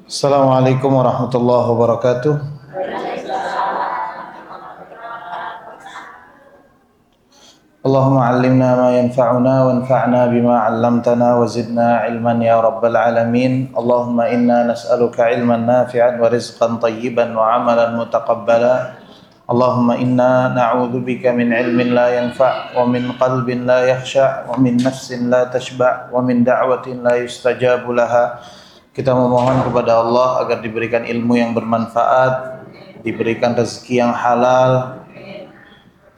Assalamualaikum warahmatullahi wabarakatuh. Allahumma allimna ma yanfa'una wanfa'na bima 'allamtana wa zidna ilman ya rabbal alamin. Allahumma inna nas'aluka ilman nafi'an wa rizqan tayyiban wa 'amalan mutaqabbala. Allahumma inna na'udzubika min ilmin la yanfa' wa min qalbin la yakhsha' wa min nafsin la tashba' wa min da'watin la yustajabu laha. Kita memohon kepada Allah agar diberikan ilmu yang bermanfaat, diberikan rezeki yang halal,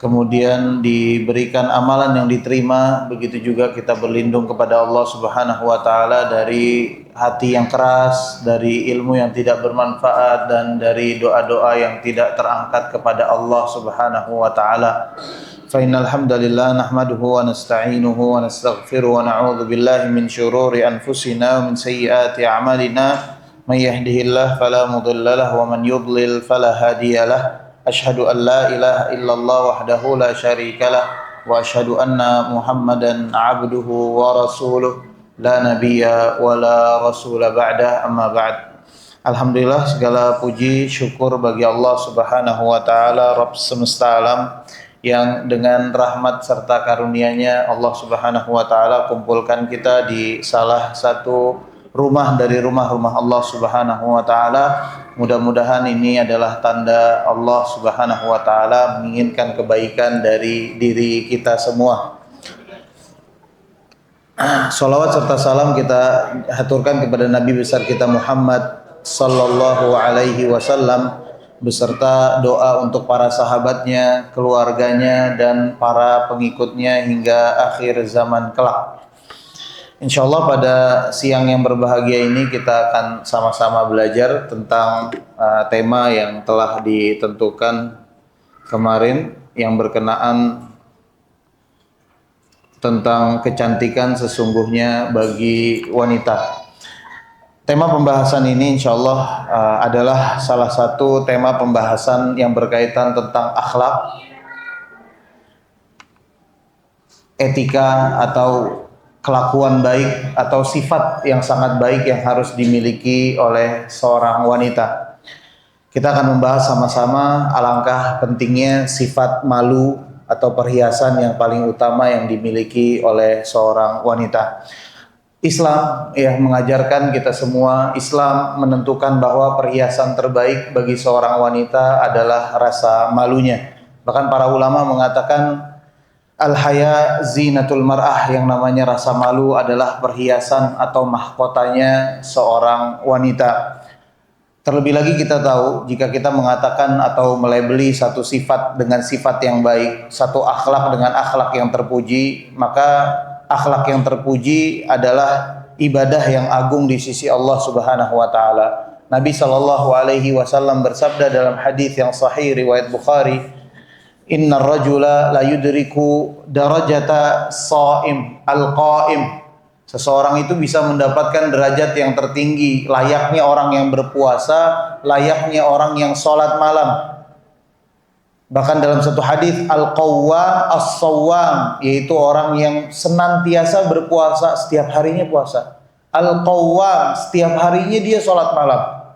kemudian diberikan amalan yang diterima. Begitu juga kita berlindung kepada Allah Subhanahu wa taala dari hati yang keras, dari ilmu yang tidak bermanfaat, dan dari doa-doa yang tidak terangkat kepada Allah Subhanahu wa taala. Fa innal hamdalillah nahmaduhu wa nasta'inuhu wa nastaghfiruhu wa na'udzu billahi min syururi anfusina wa min sayyiati a'malina. May yahdihillahu fala mudilla lahu wa man yudlil fala hadiyalah. Ashhadu an la ilaha illallah wahdahu la syarikalah wa ashhadu anna Muhammadan abduhu wa rasuluh la nabiyya wa la rasula ba'dah, amma ba'd. Alhamdulillah, segala puji syukur bagi Allah Subhanahu wa taala, Rabb semesta alam, yang dengan rahmat serta karunia-Nya Allah Subhanahu wa taala kumpulkan kita di salah satu rumah dari rumah-rumah Allah Subhanahu wa taala. Mudah-mudahan ini adalah tanda Allah Subhanahu wa taala menginginkan kebaikan dari diri kita semua. Salawat serta salam kita haturkan kepada Nabi besar kita Muhammad sallallahu alaihi wasallam, beserta doa untuk para sahabatnya, keluarganya, dan para pengikutnya hingga akhir zaman kelak. Insyaallah pada siang yang berbahagia ini kita akan sama-sama belajar tentang tema yang telah ditentukan kemarin, yang berkenaan tentang kecantikan sesungguhnya bagi wanita. Tema pembahasan ini insyaallah adalah salah satu tema pembahasan yang berkaitan tentang akhlak, etika atau kelakuan baik atau sifat yang sangat baik yang harus dimiliki oleh seorang wanita. Kita akan membahas sama-sama alangkah pentingnya sifat malu atau perhiasan yang paling utama yang dimiliki oleh seorang wanita. Islam yang mengajarkan kita semua, Islam menentukan bahwa perhiasan terbaik bagi seorang wanita adalah rasa malunya. Bahkan para ulama mengatakan al-haya zinatul mar'ah, yang namanya rasa malu adalah perhiasan atau mahkotanya seorang wanita. Terlebih lagi kita tahu, jika kita mengatakan atau melabeli satu sifat dengan sifat yang baik, satu akhlak dengan akhlak yang terpuji, maka akhlak yang terpuji adalah ibadah yang agung di sisi Allah Subhanahu wa taala. Nabi sallallahu alaihi wasallam bersabda dalam hadis yang sahih riwayat Bukhari, "Innar rajula la yudriku darajata shaim al-qaim." Seseorang itu bisa mendapatkan derajat yang tertinggi, layaknya orang yang berpuasa, layaknya orang yang salat malam. Bahkan dalam satu hadis, al-qawwam as-sawwam, yaitu orang yang senantiasa berpuasa, setiap harinya puasa. Al-qawwam, setiap harinya dia salat malam.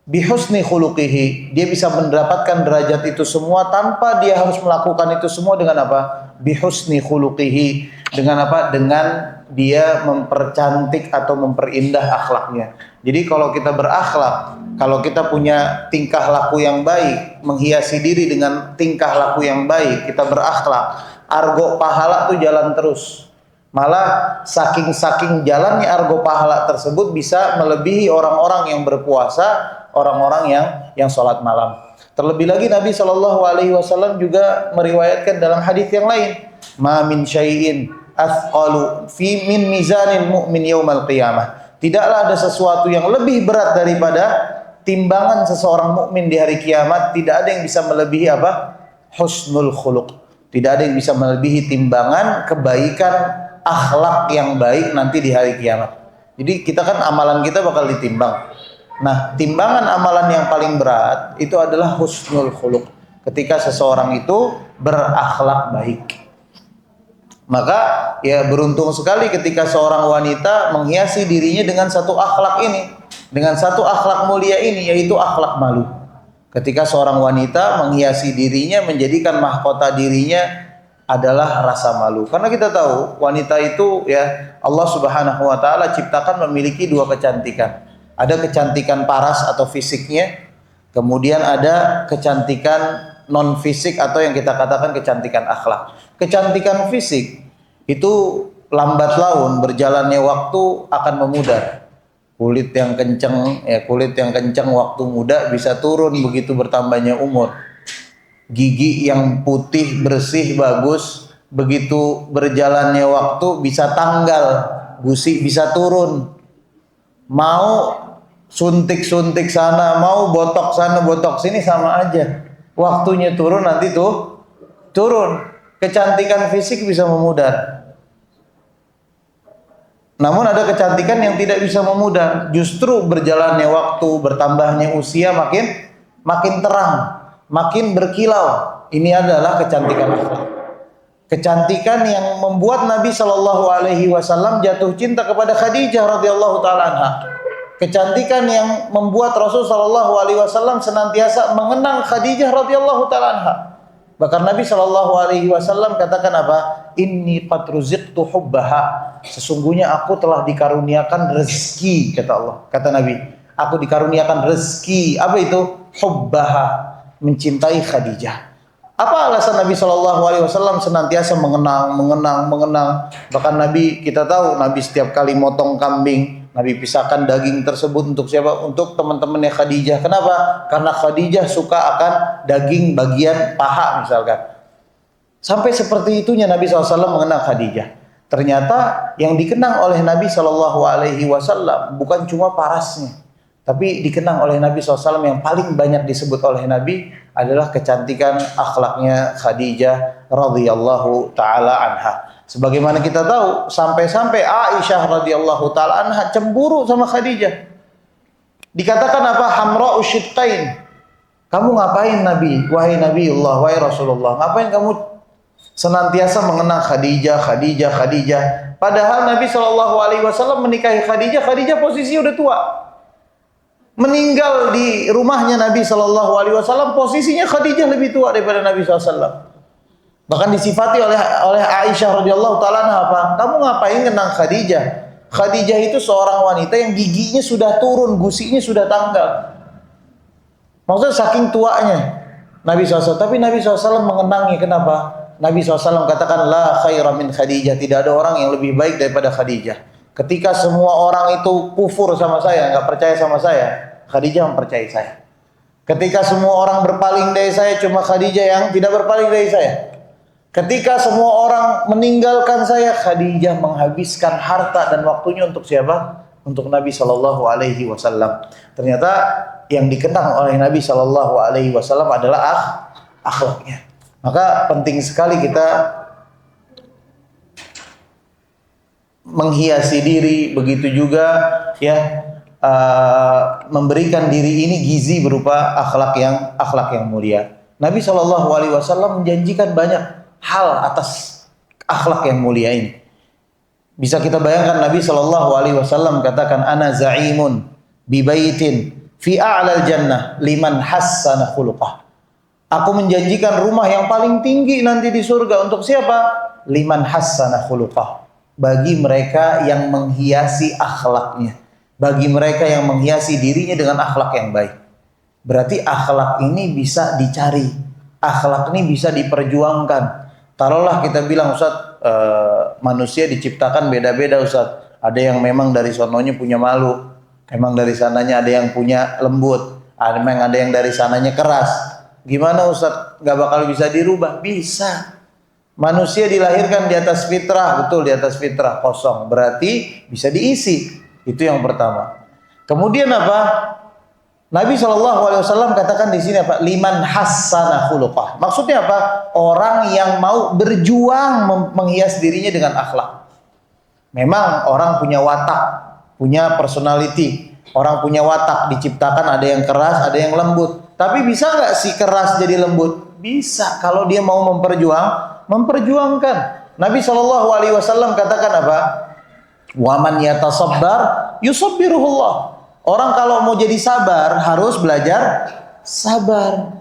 Bihusni khuluqihi, dia bisa mendapatkan derajat itu semua tanpa dia harus melakukan itu semua dengan apa? Bihusni khuluqihi, dengan apa? Dengan dia mempercantik atau memperindah akhlaknya. Jadi kalau kita berakhlak, kalau kita punya tingkah laku yang baik, menghiasi diri dengan tingkah laku yang baik, kita berakhlak, argo pahala tuh jalan terus. Malah saking jalannya argo pahala tersebut bisa melebihi orang-orang yang berpuasa, orang-orang yang sholat malam. Terlebih lagi Nabi Shallallahu Alaihi Wasallam juga meriwayatkan dalam hadis yang lain, ma min syai'in athqalu fi min mizanil mu'min yaumal qiyamah. Tidaklah ada sesuatu yang lebih berat daripada timbangan seseorang mukmin di hari kiamat. Tidak ada yang bisa melebihi apa? Husnul khuluq. Tidak ada yang bisa melebihi timbangan kebaikan akhlak yang baik nanti di hari kiamat. Jadi kita kan amalan kita bakal ditimbang. Nah, timbangan amalan yang paling berat itu adalah husnul khuluq. Ketika seseorang itu berakhlak baik. Maka ya beruntung sekali ketika seorang wanita menghiasi dirinya dengan satu akhlak ini. dengan satu akhlak mulia ini, yaitu akhlak malu. Ketika seorang wanita menghiasi dirinya, menjadikan mahkota dirinya adalah rasa malu. Karena kita tahu wanita itu ya Allah Subhanahu wa taala ciptakan memiliki dua kecantikan. Ada kecantikan paras atau fisiknya, kemudian ada kecantikan non fisik atau yang kita katakan kecantikan akhlak. Kecantikan fisik itu lambat laun, berjalannya waktu akan memudar. Kulit yang kenceng, waktu muda bisa turun begitu bertambahnya umur. Gigi yang putih, bersih, bagus, begitu berjalannya waktu bisa tanggal, gusi bisa turun. Mau suntik-suntik sana, mau botok sana, botok sini sama aja. Waktunya turun, nanti tuh turun. Kecantikan fisik bisa memudar. Namun ada kecantikan yang tidak bisa memudar. Justru berjalannya waktu, bertambahnya usia makin terang, makin berkilau. Ini adalah kecantikan akhlak. Kecantikan yang membuat Nabi Shallallahu Alaihi Wasallam jatuh cinta kepada Khadijah radhiyallahu taala anha. Kecantikan yang membuat Rasul Shallallahu Alaihi Wasallam senantiasa mengenang Khadijah radhiyallahu taala anha. Bahkan Nabi Shallallahu Alaihi Wasallam katakan apa? Inni qad ruziqtu hubbaha. Sesungguhnya aku telah dikaruniakan rezeki, kata Allah. Kata Nabi, aku dikaruniakan rezeki. Apa itu? Hubbaha, mencintai Khadijah. Apa alasan Nabi Shallallahu Alaihi Wasallam senantiasa mengenang? Bahkan Nabi, kita tahu Nabi setiap kali motong kambing, Nabi pisahkan daging tersebut untuk siapa? Untuk teman-temannya Khadijah. Kenapa? Karena Khadijah suka akan daging bagian paha misalkan. Sampai seperti itunya Nabi SAW mengenang Khadijah. Ternyata yang dikenang oleh Nabi SAW bukan cuma parasnya, tapi dikenang oleh Nabi SAW yang paling banyak disebut oleh Nabi adalah kecantikan akhlaknya Khadijah radhiyallahu taala anha. Sebagaimana kita tahu, sampai-sampai Aisyah radhiyallahu taala anha cemburu sama Khadijah. Dikatakan apa? Hamra'u syidqain. Kamu ngapain Nabi? Wahai Nabiullah, wahai Rasulullah, ngapain kamu senantiasa mengenang Khadijah? Padahal Nabi Shallallahu Alaihi Wasallam menikahi Khadijah. Khadijah posisi udah tua. Meninggal di rumahnya Nabi Shallallahu Alaihi Wasallam, posisinya Khadijah lebih tua daripada Nabi SAW. Bahkan disifati oleh Aisyah radhiyallahu taala apa? Kamu ngapain kenang Khadijah? Khadijah itu seorang wanita yang giginya sudah turun, gusinya sudah tanggal. Maksudnya saking tuanya Nabi SAW. Tapi Nabi SAW mengenangnya. Kenapa? Nabi SAW katakan la khaira min Khadijah. Tidak ada orang yang lebih baik daripada Khadijah. Ketika semua orang itu kufur sama saya, nggak percaya sama saya, Khadijah mempercayai saya. Ketika semua orang berpaling dari saya, cuma Khadijah yang tidak berpaling dari saya. Ketika semua orang meninggalkan saya, Khadijah menghabiskan harta dan waktunya untuk siapa? Untuk Nabi Shallallahu Alaihi Wasallam. Ternyata yang dikenang oleh Nabi Shallallahu Alaihi Wasallam adalah akhlaknya. Maka penting sekali kita menghiasi diri, begitu juga ya memberikan diri ini gizi berupa akhlak yang mulia. Nabi Shallallahu Alaihi Wasallam menjanjikan banyak hal atas akhlak yang mulia ini. Bisa kita bayangkan Nabi Shallallahu Alaihi Wasallam katakan, ana za'imun bi baitin fi a'lal jannah liman hassana khuluqah. Aku menjanjikan rumah yang paling tinggi nanti di surga untuk siapa? Liman hassana khuluqah. Bagi mereka yang menghiasi akhlaknya, bagi mereka yang menghiasi dirinya dengan akhlak yang baik. Berarti akhlak ini bisa dicari, akhlak ini bisa diperjuangkan. Taruhlah kita bilang, Ustaz, manusia diciptakan beda-beda, Ustaz. Ada yang memang dari sononya punya malu, memang dari sananya ada yang punya lembut, memang ada yang dari sananya keras. Gimana Ustaz? Gak bakal bisa dirubah? Bisa. Manusia dilahirkan di atas fitrah, betul, di atas fitrah kosong. Berarti bisa diisi. Itu yang pertama. Kemudian apa? Nabi SAW katakan di sini apa? Liman hassana khuluqah. Maksudnya apa? Orang yang mau berjuang menghias dirinya dengan akhlak. Memang orang punya watak, punya personality. Orang punya watak, diciptakan ada yang keras, ada yang lembut. Tapi bisa nggak si keras jadi lembut? Bisa, kalau dia mau memperjuangkan. Nabi SAW katakan apa? Waman yatasabbar yusabbiruhullah. Orang kalau mau jadi sabar harus belajar sabar.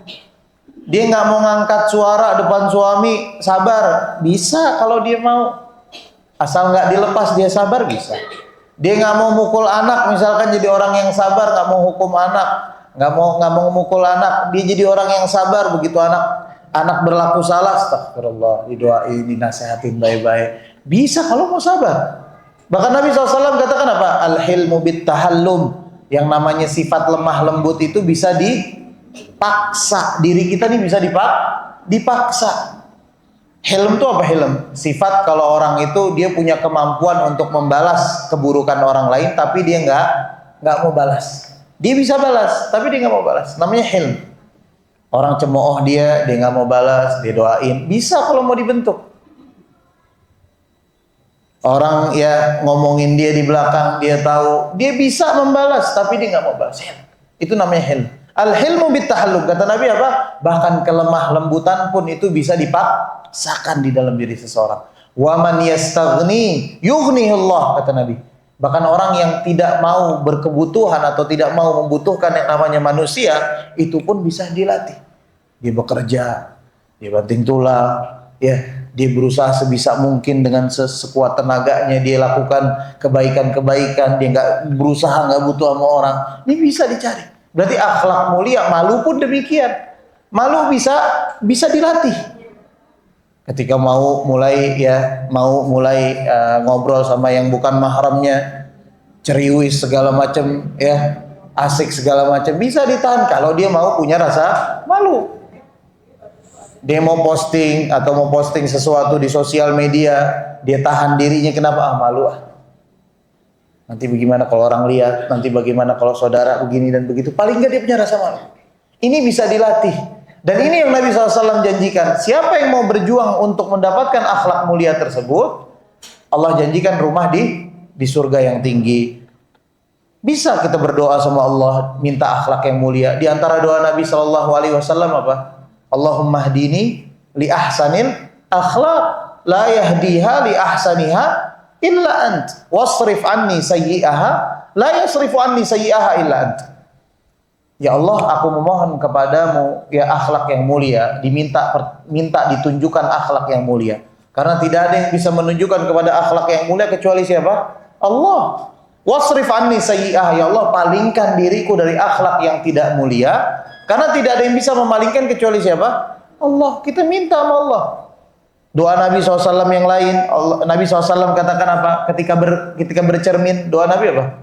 Dia nggak mau ngangkat suara depan suami, sabar, bisa kalau dia mau. Asal nggak dilepas dia sabar, bisa. Dia nggak mau mukul anak, misalkan jadi orang yang sabar, nggak mau hukum anak, nggak mau mukul anak, dia jadi orang yang sabar. Begitu anak berlaku salah, astagfirullah, didoain, dinasehatin baik-baik, bisa kalau mau sabar. Bahkan Nabi SAW katakan apa? Al-hilmu bit-tahallum, yang namanya sifat lemah lembut itu bisa dipaksa. Diri kita nih bisa dipaksa. Hilm itu apa hilm? Sifat kalau orang itu dia punya kemampuan untuk membalas keburukan orang lain, tapi dia nggak mau balas. Dia bisa balas, tapi dia nggak mau balas. Namanya hilm. Orang cemooh dia nggak mau balas, dia doain. Bisa kalau mau dibentuk. Orang ya ngomongin dia di belakang, dia tahu, dia bisa membalas, tapi dia nggak mau balas. Itu namanya hilm. Al-hilmu bit-tahallum, kata Nabi apa? Bahkan kelemah lembutan pun itu bisa dipaksakan di dalam diri seseorang. Wa man yastaghni yughnihillah, kata Nabi. Bahkan orang yang tidak mau berkebutuhan atau tidak mau membutuhkan yang namanya manusia, itu pun bisa dilatih. Dia bekerja, dia banting tulang, ya, dia berusaha sebisa mungkin dengan sekuat tenaganya, dia lakukan kebaikan-kebaikan, dia nggak butuh sama orang. Ini bisa dicari. Berarti akhlak mulia, malu pun demikian. Malu bisa dilatih. Ketika mau mulai ngobrol sama yang bukan mahramnya, ceriwis segala macam, ya, asik segala macam, bisa ditahan kalau dia mau punya rasa malu. Dia mau posting sesuatu di sosial media, dia tahan dirinya, kenapa? Malu ah. Nanti bagaimana kalau orang lihat, nanti bagaimana kalau saudara begini dan begitu. Paling nggak dia punya rasa malu. Ini bisa dilatih. Dan ini yang Nabi SAW janjikan. Siapa yang mau berjuang untuk mendapatkan akhlak mulia tersebut, Allah janjikan rumah di surga yang tinggi. Bisa kita berdoa sama Allah, minta akhlak yang mulia. Di antara doa Nabi SAW apa? Allahumma hdini li ahsanil akhlaq, la yahdiha li ahsaniha illa ant, wasrif anni sayyi'aha, la yasrifu anni sayyi'aha illa ant. Ya Allah, aku memohon kepadamu ya akhlak yang mulia, minta ditunjukkan akhlak yang mulia. Karena tidak ada yang bisa menunjukkan kepada akhlak yang mulia kecuali siapa? Allah. Wasrif anni sayyi'aha, ya Allah, palingkan diriku dari akhlak yang tidak mulia. Karena tidak ada yang bisa memalingkan kecuali siapa? Allah. Kita minta sama Allah. Doa Nabi SAW yang lain, Nabi SAW katakan apa? Ketika bercermin, doa Nabi apa?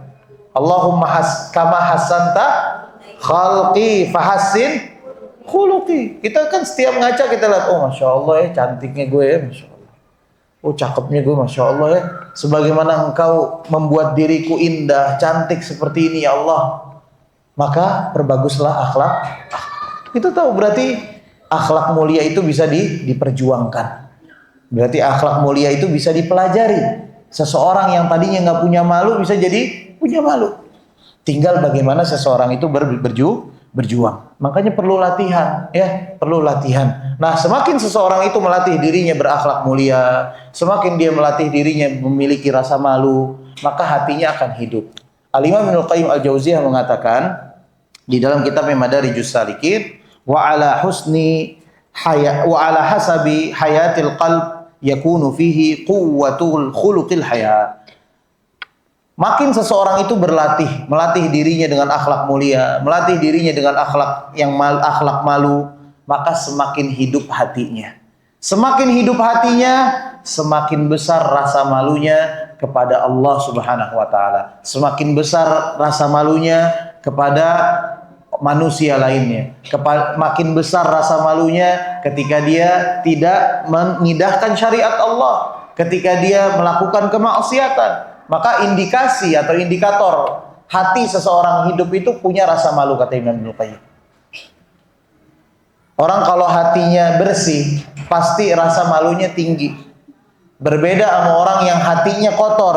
Allahumma kama hasanta khalqi fahassin khuluqi. Kita kan setiap ngaca kita lihat, oh Masya Allah ya, cantiknya gue ya, Masya Allah. Oh cakepnya gue, Masya Allah ya. Sebagaimana engkau membuat diriku indah, cantik seperti ini ya Allah, maka perbaguslah akhlak. Kita tahu berarti akhlak mulia itu bisa diperjuangkan. Berarti akhlak mulia itu bisa dipelajari. Seseorang yang tadinya nggak punya malu bisa jadi punya malu. Tinggal bagaimana seseorang itu berjuang. Makanya perlu latihan, ya, perlu latihan. Nah, semakin seseorang itu melatih dirinya berakhlak mulia, semakin dia melatih dirinya memiliki rasa malu, maka hatinya akan hidup. Al-Imam Ibnu Qayyim Al-Jauziyah mengatakan di dalam kitabnya Madarijus Salikin, wa ala hasabi hayatil qalb yakunu fihi quwwatul khuluqil haya. Makin seseorang itu melatih dirinya dengan akhlak mulia, melatih dirinya dengan akhlak malu, maka semakin hidup hatinya. Semakin hidup hatinya, semakin besar rasa malunya kepada Allah Subhanahu wa taala. Semakin besar rasa malunya kepada manusia lainnya. Makin besar rasa malunya ketika dia tidak mengindahkan syariat Allah, ketika dia melakukan kemaksiatan. Maka indikasi atau indikator hati seseorang hidup itu punya rasa malu, kata Imam Ibnu Qayyim. Orang kalau hatinya bersih, pasti rasa malunya tinggi. Berbeda sama orang yang hatinya kotor.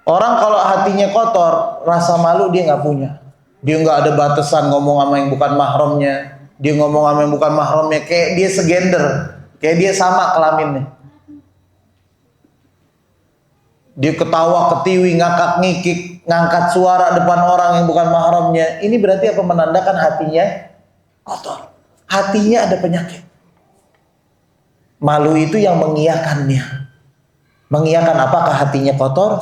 Orang kalau hatinya kotor, rasa malu dia nggak punya. Dia nggak ada batasan ngomong sama yang bukan mahramnya. Dia ngomong sama yang bukan mahramnya, kayak dia segender, kayak dia sama kelaminnya. dia ketawa ketiwi, ngakak ngikik, ngangkat suara depan orang yang bukan mahramnya, ini berarti apa? Menandakan hatinya kotor, hatinya ada penyakit. Malu itu yang mengiyakannya, mengiyakan apakah hatinya kotor,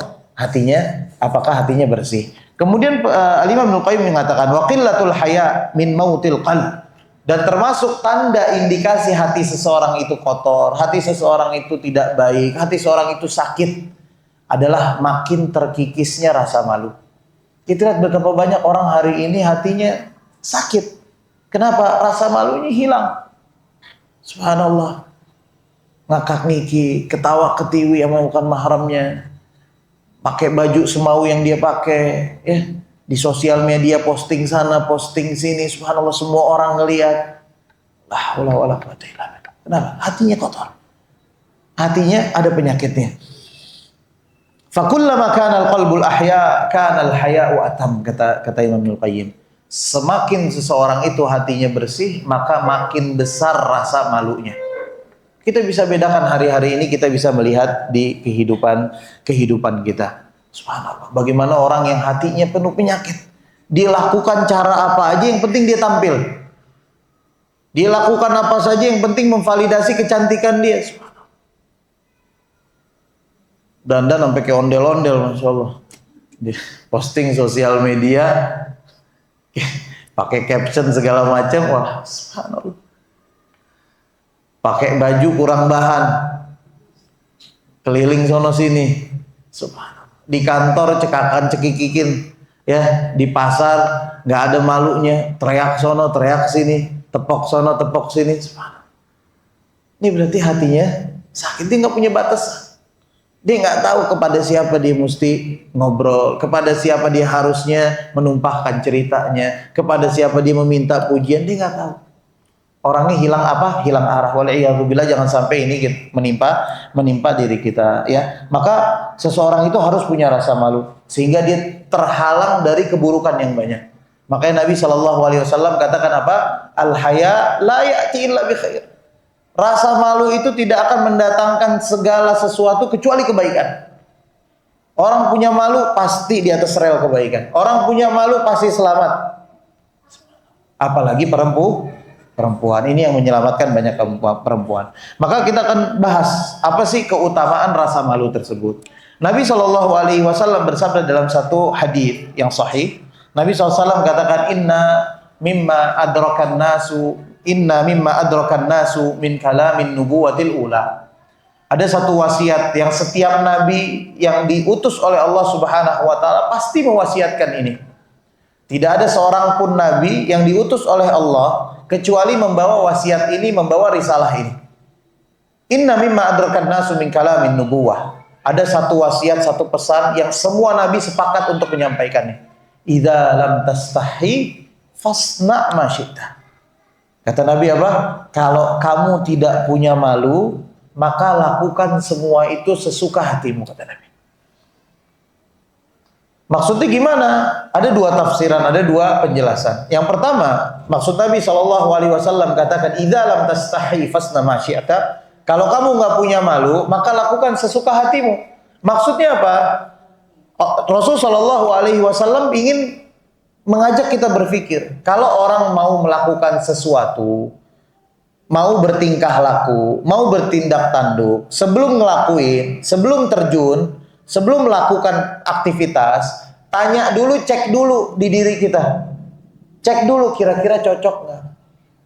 apakah hatinya bersih. Kemudian Al-Imam Ibnu Qayyim mengatakan wa qillatul haya min mautil qalb, dan termasuk tanda indikasi hati seseorang itu kotor, hati seseorang itu tidak baik, hati seseorang itu sakit, adalah makin terkikisnya rasa malu. Kita lihat betapa banyak orang hari ini hatinya sakit. Kenapa? Rasa malunya hilang. Subhanallah. Ngakak ngiki, ketawa ketiwi sama bukan mahramnya, pakai baju semau yang dia pakai, ya, di sosial media posting sana, posting sini, subhanallah, semua orang ngelihat. La haula wala quwwata illa billah. Kenapa? Hatinya kotor. Hatinya ada penyakitnya. Fakullama kana al-qalbul ahya kana al-haya'u atam, kata Imam Ibnu Qayyim. Semakin seseorang itu hatinya bersih, maka makin besar rasa malunya. Kita bisa bedakan hari-hari ini, kita bisa melihat di kehidupan kita. Subhanallah, bagaimana orang yang hatinya penuh penyakit. Dia lakukan cara apa aja yang penting dia tampil. Dia lakukan apa saja yang penting memvalidasi kecantikan dia. Dandan sampai ke ondel-ondel, Masya Allah. Di posting sosial media, pakai caption segala macam, wah, subhanallah. Pakai baju kurang bahan, keliling sono sini, subhanallah. Di kantor cekakan cekikikin, ya, di pasar nggak ada malunya, teriak sono teriak sini, tepok sono tepok sini, subhanallah. Ini berarti hatinya sakit, dia nggak punya batas. Dia nggak tahu kepada siapa dia mesti ngobrol, kepada siapa dia harusnya menumpahkan ceritanya, kepada siapa dia meminta pujian, dia nggak tahu. Orangnya hilang apa? Hilang arah. Wal'iyadzubillah, jangan sampai ini menimpa diri kita, ya. Maka seseorang itu harus punya rasa malu sehingga dia terhalang dari keburukan yang banyak. Makanya Nabi SAW katakan apa? Al-haya la ya'ti illa bi khair. Rasa malu itu tidak akan mendatangkan segala sesuatu kecuali kebaikan. Orang punya malu pasti di atas rel kebaikan. Orang punya malu pasti selamat. Apalagi perempuan. Ini yang menyelamatkan banyak perempuan. Maka kita akan bahas apa sih keutamaan rasa malu tersebut. Nabi SAW bersabda dalam satu hadis yang sahih. Nabi SAW katakan inna mimma adrakan nasu min kalamin nubuwatil ula. Ada satu wasiat yang setiap nabi yang diutus oleh Allah Subhanahu wa taala pasti mewasiatkan ini. Tidak ada seorang pun nabi yang diutus oleh Allah kecuali membawa wasiat ini, membawa risalah ini. Inna mimma adrakan nasu min kalamin nubuwah. Ada satu wasiat, satu pesan yang semua nabi sepakat untuk menyampaikannya. Idza lam tastahi fasna ma syi'ta. Kata Nabi apa? Kalau kamu tidak punya malu, maka lakukan semua itu sesuka hatimu, kata Nabi. Maksudnya gimana? Ada dua tafsiran, ada dua penjelasan. Yang pertama, maksud Nabi SAW katakan, idza lam tastahi fasna ma syi'ta. Kalau kamu nggak punya malu, maka lakukan sesuka hatimu. Maksudnya apa? Rasul SAW ingin mengajak kita berpikir, kalau orang mau melakukan sesuatu, mau bertingkah laku, mau bertindak tanduk, sebelum ngelakuin, sebelum terjun, sebelum melakukan aktivitas, tanya dulu, cek dulu di diri kita. Cek dulu kira-kira cocok nggak?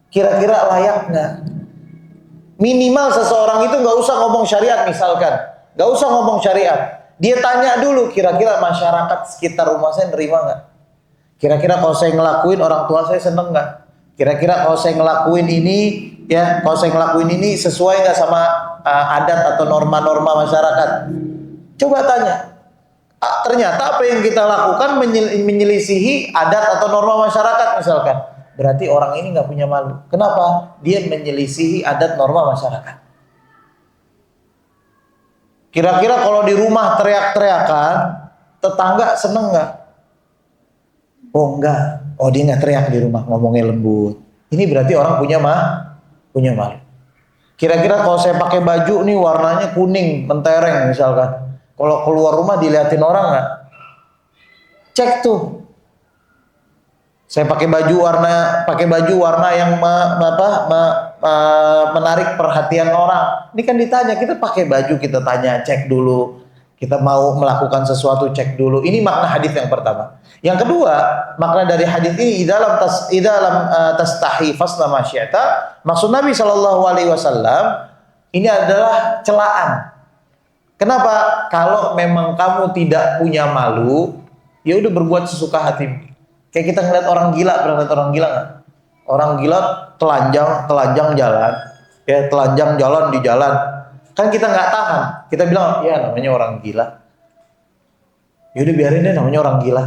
Kira-kira layak nggak? Minimal seseorang itu nggak usah ngomong syariat misalkan, nggak usah ngomong syariat. Dia tanya dulu kira-kira masyarakat sekitar rumah saya nerima nggak? Kira-kira kalau saya ngelakuin orang tua saya seneng nggak? Kira-kira kalau saya ngelakuin ini, ya, kalau saya ngelakuin ini sesuai nggak sama adat atau norma-norma masyarakat? Coba tanya. Ternyata apa yang kita lakukan menyelisihi adat atau norma masyarakat misalkan. Berarti orang ini nggak punya malu. Kenapa? Dia menyelisihi adat norma masyarakat. Kira-kira kalau di rumah teriak-teriakan, tetangga seneng nggak? Oh enggak, oh dia nggak teriak di rumah, ngomongnya lembut. Ini berarti orang punya malu. Kira-kira kalau saya pakai baju nih warnanya kuning, mentereng misalkan. Kalau keluar rumah diliatin orang nggak? Cek tuh. Saya pakai baju warna yang menarik perhatian orang. Ini kan ditanya, kita pakai baju, kita tanya, cek dulu. Kita mau melakukan sesuatu, cek dulu. Ini makna hadis yang pertama. Yang kedua, makna dari hadis ini idalam tastahi fasna ma syi'ta. Maksud Nabi Shallallahu alaihi wasallam ini adalah celaan. Kenapa? Kalau memang kamu tidak punya malu, ya udah berbuat sesuka hatimu. Kayak kita ngeliat orang gila, pernah ngeliat orang gila nggak? Orang gila telanjang jalan, ya telanjang jalan di jalan. Kan kita nggak tahan, kita bilang, ya namanya orang gila. Yaudah biarin deh, namanya orang gila.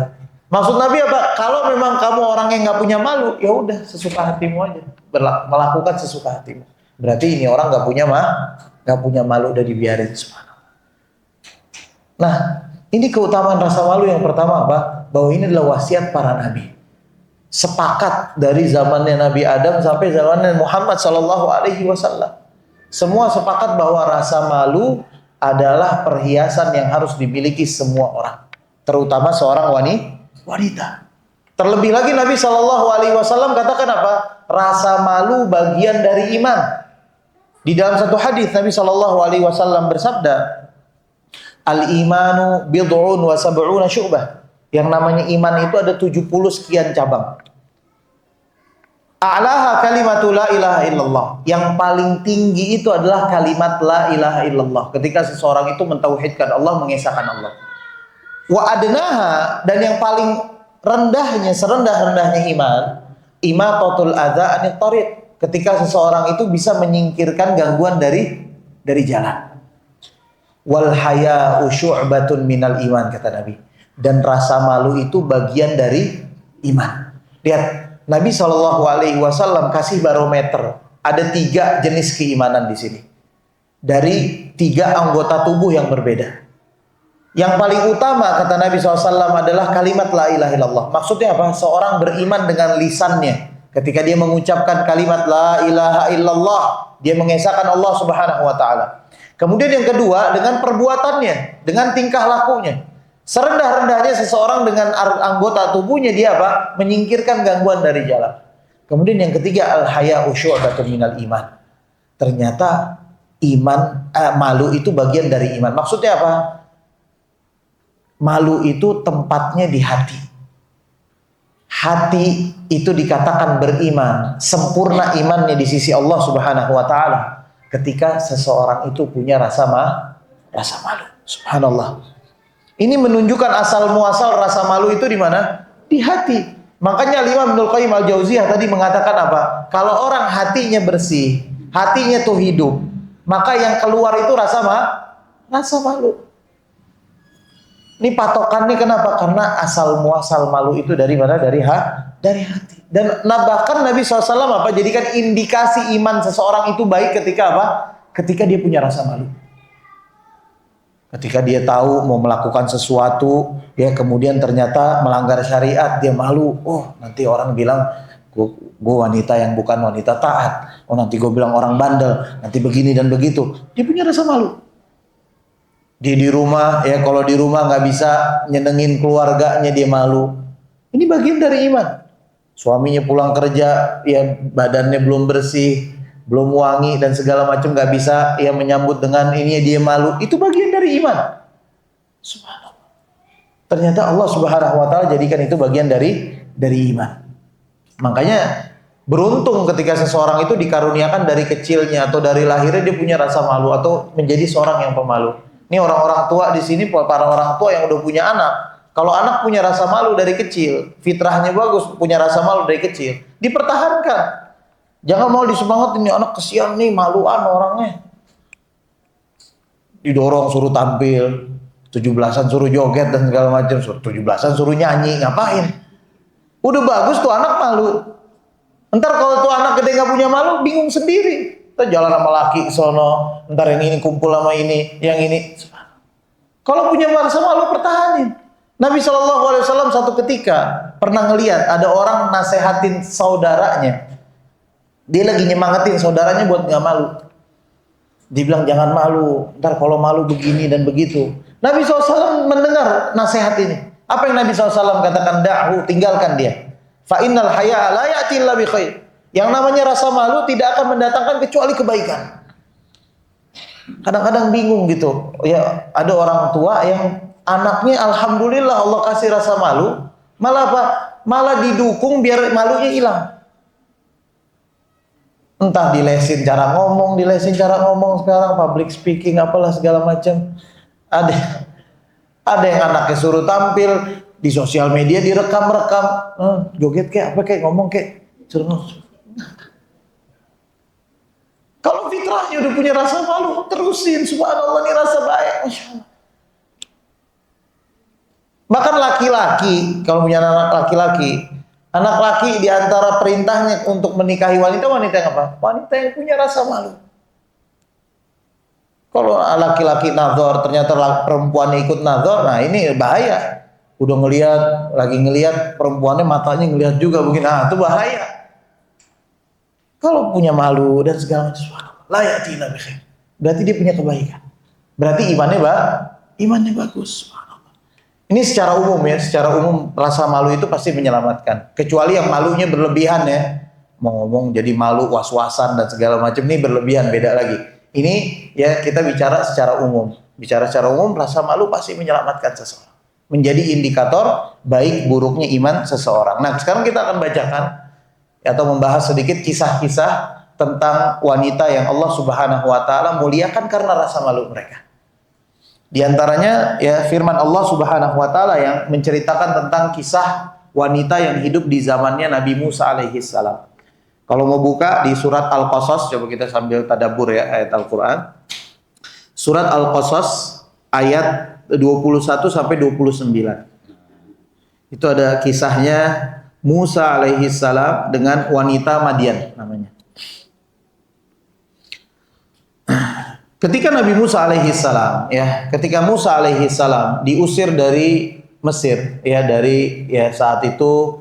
Maksud Nabi apa? Kalau memang kamu orang yang nggak punya malu, ya udah sesuka hatimu aja, melakukan sesuka hatimu. Berarti ini orang nggak punya malu, udah dibiarin. Nah, ini keutamaan rasa malu yang pertama apa? Bahwa ini adalah wasiat para nabi. Sepakat dari zamannya Nabi Adam sampai zamannya Muhammad sallallahu alaihi wasallam. Semua sepakat bahwa rasa malu adalah perhiasan yang harus dimiliki semua orang, terutama seorang wanita. Terlebih lagi Nabi sallallahu alaihi wasallam katakan apa? Rasa malu bagian dari iman. Di dalam satu hadis Nabi sallallahu alaihi wasallam bersabda, "Al-imanu bid'un wa sab'una syu'bah." Yang namanya iman itu ada 70 sekian cabang. A'laha kalimatu la ilaha illallah. Yang paling tinggi itu adalah kalimat la ilaha illallah. Ketika seseorang itu mentauhidkan Allah, mengesahkan Allah. Wa adnaha, dan yang paling rendahnya, serendah-rendahnya iman, imatatul adza anit thariq. Ketika seseorang itu bisa menyingkirkan gangguan dari jalan. Wal haya'u syu'batun minal iman, kata Nabi. Dan rasa malu itu bagian dari iman. Lihat, Nabi Shallallahu alaihi wasallam kasih barometer. Ada 3 jenis keimanan di sini. Dari 3 anggota tubuh yang berbeda. Yang paling utama kata Nabi SAW adalah kalimat la ilaha illallah. Maksudnya apa? Seorang beriman dengan lisannya. Ketika dia mengucapkan kalimat la ilaha illallah, dia mengesahkan Allah Subhanahu wa taala. Kemudian yang kedua dengan perbuatannya, dengan tingkah lakunya. Serendah-rendahnya seseorang dengan anggota tubuhnya dia apa? Menyingkirkan gangguan dari jalan. Kemudian yang ketiga al-haya'u syu'batun minal iman. Ternyata malu itu bagian dari iman. Maksudnya apa? Malu itu tempatnya di hati. Hati itu dikatakan beriman, sempurna imannya di sisi Allah Subhanahu wa taala ketika seseorang itu punya rasa malu. Subhanallah. Ini menunjukkan asal muasal rasa malu itu di mana? Di hati. Makanya Imam Ibnul Qayyim Al-Jauziyah tadi mengatakan apa? Kalau orang hatinya bersih, hatinya tuh hidup, maka yang keluar itu rasa malu. Ini patokannya kenapa? Karena asal muasal malu itu dari mana? Dari hati. Dan bahkan Nabi SAW apa? Jadikan indikasi iman seseorang itu baik ketika apa? Ketika dia punya rasa malu. Ketika dia tahu mau melakukan sesuatu, ya kemudian ternyata melanggar syariat, dia malu. Oh, nanti orang bilang gue wanita yang bukan wanita taat. Oh, nanti gue bilang orang bandel, nanti begini dan begitu. Dia punya rasa malu. Dia di rumah, ya kalau di rumah nggak bisa nyenengin keluarganya, dia malu. Ini bagian dari iman. Suaminya pulang kerja, ya badannya belum bersih, belum wangi dan segala macam, nggak bisa ya menyambut dengan ini, dia malu. Itu bagian dari iman. Subhanallah. Ternyata Allah Subhanahu wa taala jadikan itu bagian dari iman. Makanya beruntung ketika seseorang itu dikaruniakan dari kecilnya atau dari lahirnya dia punya rasa malu atau menjadi seorang yang pemalu. Ini orang-orang tua di sini, para orang tua yang udah punya anak. Kalau anak punya rasa malu dari kecil, fitrahnya bagus, punya rasa malu dari kecil, dipertahankan. Jangan mau disemangatin, ini anak kesian nih, maluan orangnya. Didorong suruh tampil, 17-an suruh joget dan segala macam, 17-an suruh nyanyi, ngapain? Udah bagus tuh anak malu. Ntar kalau tuh anak gede nggak punya malu, bingung sendiri. Ntar jalan sama laki sono, ntar yang ini kumpul sama ini, yang ini. Kalau punya rasa malu pertahanin. Nabi SAW satu ketika pernah ngelihat ada orang nasehatin saudaranya. Dia lagi nyemangatin saudaranya buat nggak malu. Dia bilang jangan malu, ntar kalau malu begini dan begitu. Nabi SAW mendengar nasihat ini. Apa yang Nabi SAW katakan? Da'hu, tinggalkan dia. Fa innal haya'a la ya'ti illa bi khair. Yang namanya rasa malu tidak akan mendatangkan kecuali kebaikan. Kadang-kadang bingung gitu. Ya, ada orang tua yang anaknya alhamdulillah Allah kasih rasa malu, malah apa? Malah didukung biar malunya hilang. Entah dilesin cara ngomong sekarang, public speaking apalah segala macam. Ada yang anaknya suruh tampil di sosial media, direkam-rekam, joget kayak apa kayak ngomong kayak suruh ngomong. Kalau fitrahnya udah punya rasa malu, terusin, subhanallah, ini rasa baik, masya Allah. Bahkan laki-laki, kalau punya anak laki di antara perintahnya untuk menikahi wanita yang apa? Wanita yang punya rasa malu. Kalau laki-laki nazar, ternyata perempuan ikut nazar, nah ini bahaya. Udah lagi ngelihat perempuannya, matanya ngelihat juga mungkin, itu bahaya. Kalau punya malu dan segala macam, layatina bikhair. Berarti dia punya kebaikan. Berarti imannya bagus. Ini secara umum ya, secara umum rasa malu itu pasti menyelamatkan. Kecuali yang malunya berlebihan ya. Mau ngomong jadi malu, was-wasan dan segala macam, ini berlebihan, beda lagi. Ini ya kita bicara secara umum. Bicara secara umum, rasa malu pasti menyelamatkan seseorang. Menjadi indikator baik buruknya iman seseorang. Nah, sekarang kita akan bacakan atau membahas sedikit kisah-kisah tentang wanita yang Allah Subhanahu wa taala muliakan karena rasa malu mereka. Di antaranya ya firman Allah Subhanahu wa taala yang menceritakan tentang kisah wanita yang hidup di zamannya Nabi Musa alaihi salam. Kalau mau buka di surat Al-Qasas, coba kita sambil tadabbur ya ayat Al-Qur'an. Surat Al-Qasas ayat 21 sampai 29. Itu ada kisahnya Musa alaihi salam dengan wanita Madian namanya. Ketika Nabi Musa alaihi salam ketika Musa alaihi salam diusir dari Mesir dari saat itu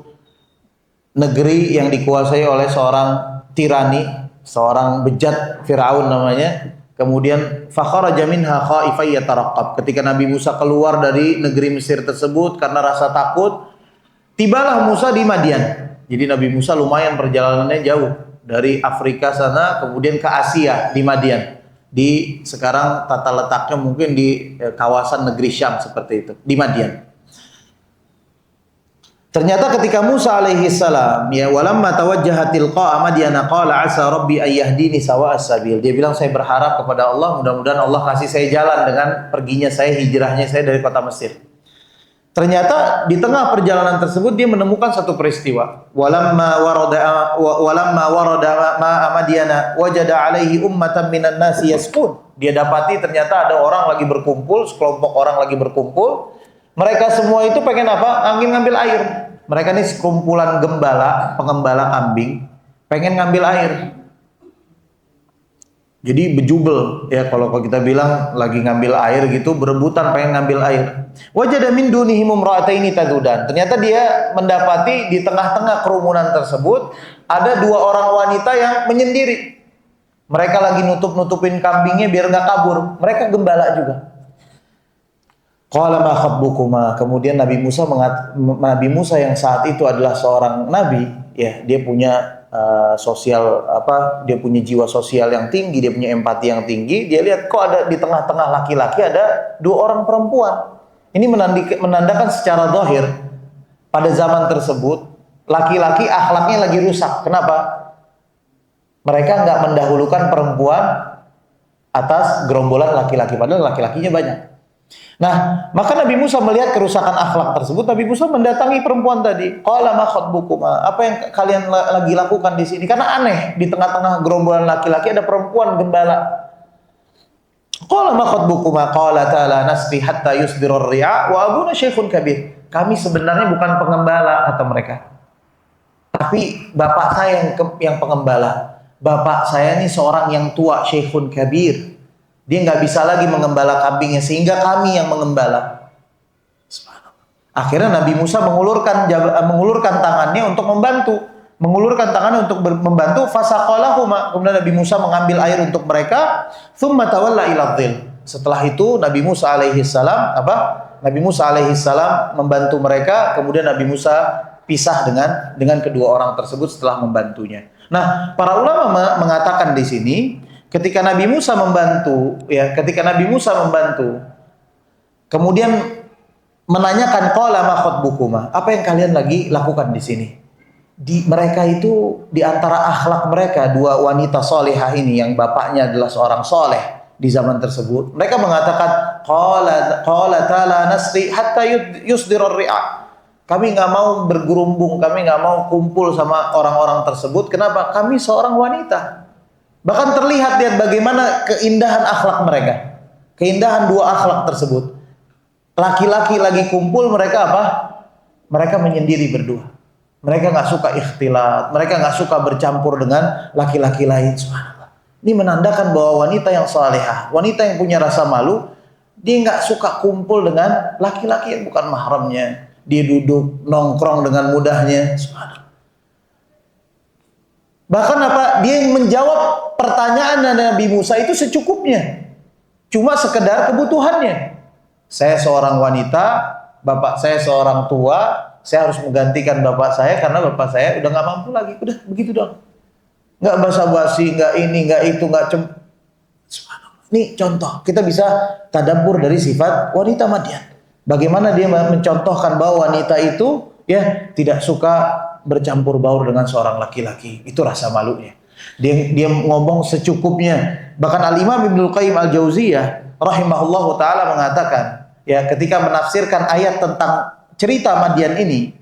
negeri yang dikuasai oleh seorang tirani, seorang bejat Firaun namanya. Kemudian fakharaja minha khaifan yataraqqab. Ketika Nabi Musa keluar dari negeri Mesir tersebut karena rasa takut, tibalah Musa di Madian. Jadi Nabi Musa lumayan perjalanannya jauh dari Afrika sana kemudian ke Asia di Madian. Di sekarang tata letaknya mungkin di kawasan negeri Syam seperti itu, di Madian. Ternyata ketika Musa alaihi salam walamma tawajjaha tilqa'a Madyana qala asa rabbi ayyahdini sawa'as sabil. Dia bilang saya berharap kepada Allah, mudah-mudahan Allah kasih saya jalan dengan perginya saya, hijrahnya saya dari kota Mesir. Ternyata di tengah perjalanan tersebut dia menemukan satu peristiwa. Walamma warada ma'a Madyana wajada alaihi ummatan minan nasi yasqun. Dia dapati ternyata ada orang lagi berkumpul, sekelompok orang lagi berkumpul. Mereka semua itu pengen apa? Ngambil air. Mereka ini sekumpulan pengembala kambing, pengen ngambil air. Jadi bejubel ya, kalau kita bilang lagi ngambil air gitu, berebutan pengen ngambil air. Wajada min dunihim imra'ataini tazudan. Ternyata dia mendapati di tengah-tengah kerumunan tersebut ada dua orang wanita yang menyendiri. Mereka lagi nutupin kambingnya biar nggak kabur. Mereka gembala juga. Qala ma khabbukuma. Kemudian Nabi Musa yang saat itu adalah seorang nabi, ya, dia punya dia punya jiwa sosial yang tinggi, dia punya empati yang tinggi. Dia lihat kok ada di tengah-tengah laki-laki ada dua orang perempuan. Ini menandakan secara zahir pada zaman tersebut laki-laki akhlaknya lagi rusak. Kenapa? Mereka nggak mendahulukan perempuan atas gerombolan laki-laki, padahal laki-lakinya banyak. Nah, maka Nabi Musa melihat kerusakan akhlak tersebut. Nabi Musa mendatangi perempuan tadi. Qala ma khatbukuma? Apa yang kalian lagi lakukan di sini? Karena aneh, di tengah-tengah gerombolan laki-laki ada perempuan gembala. Qala ma khatbukuma? Qala ta'ala nasqi hatta yusdirur ri'a wa abuna syekhun kabir. Kami sebenarnya bukan pengembala, kata mereka. Tapi bapak saya yang pengembala. Bapak saya ini seorang yang tua, syekhun kabir. Dia nggak bisa lagi mengembala kambingnya, sehingga kami yang mengembala. Akhirnya Nabi Musa mengulurkan tangannya untuk membantu. Fasaqalahuma. Kemudian Nabi Musa mengambil air untuk mereka. Tsumma tawalla ila dhil. Setelah itu Nabi Musa alaihissalam Nabi Musa alaihissalam membantu mereka, kemudian Nabi Musa pisah dengan kedua orang tersebut setelah membantunya. Nah, para ulama mengatakan di sini ketika Nabi Musa membantu, kemudian menanyakan qala ma khatbukuma, apa yang kalian lagi lakukan di sini? Mereka itu di antara akhlak mereka, dua wanita solehah ini yang bapaknya adalah seorang soleh di zaman tersebut, mereka mengatakan qala ta'ala nasri hatta yusdirar ri'a. Kami nggak mau bergerumbung, kami nggak mau kumpul sama orang-orang tersebut. Kenapa? Kami seorang wanita. Bahkan terlihat lihat bagaimana keindahan akhlak mereka, keindahan dua akhlak tersebut. Laki-laki lagi kumpul, mereka apa? Mereka menyendiri berdua. Mereka nggak suka ikhtilat, mereka nggak suka bercampur dengan laki-laki lain. Subhanallah. Ini menandakan bahwa wanita yang salehah, wanita yang punya rasa malu, dia nggak suka kumpul dengan laki-laki yang bukan mahramnya. Dia duduk nongkrong dengan mudahnya. Subhanallah. Bahkan dia menjawab pertanyaan Nabi Musa itu secukupnya, cuma sekedar kebutuhannya. Saya seorang wanita, bapak saya seorang tua, saya harus menggantikan bapak saya karena bapak saya udah nggak mampu lagi. Udah begitu dong. Nggak basa-basi, nggak ini, nggak itu, nggak Ini contoh. Kita bisa tadabbur dari sifat wanita Madian. Bagaimana dia mencontohkan bahwa wanita itu ya tidak suka bercampur baur dengan seorang laki-laki. Itu rasa malunya. Dia ngomong secukupnya. Bahkan Al-Imam Ibnul Qayyim Al-Jauziyah rahimahullahu taala mengatakan, ya, ketika menafsirkan ayat tentang cerita Madian ini,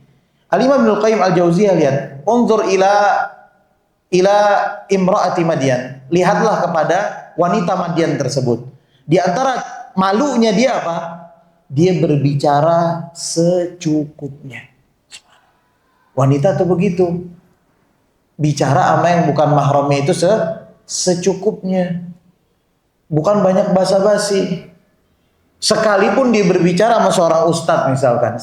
Al-Imam Ibnul Qayyim Al-Jauziyah lihat, unzur ila imra'ati Madian. Lihatlah kepada wanita Madian tersebut. Di antara malunya dia apa? Dia berbicara secukupnya. Wanita tuh begitu. Bicara sama yang bukan mahramnya itu secukupnya. Bukan banyak basa-basi. Sekalipun dia berbicara sama seorang ustadz misalkan,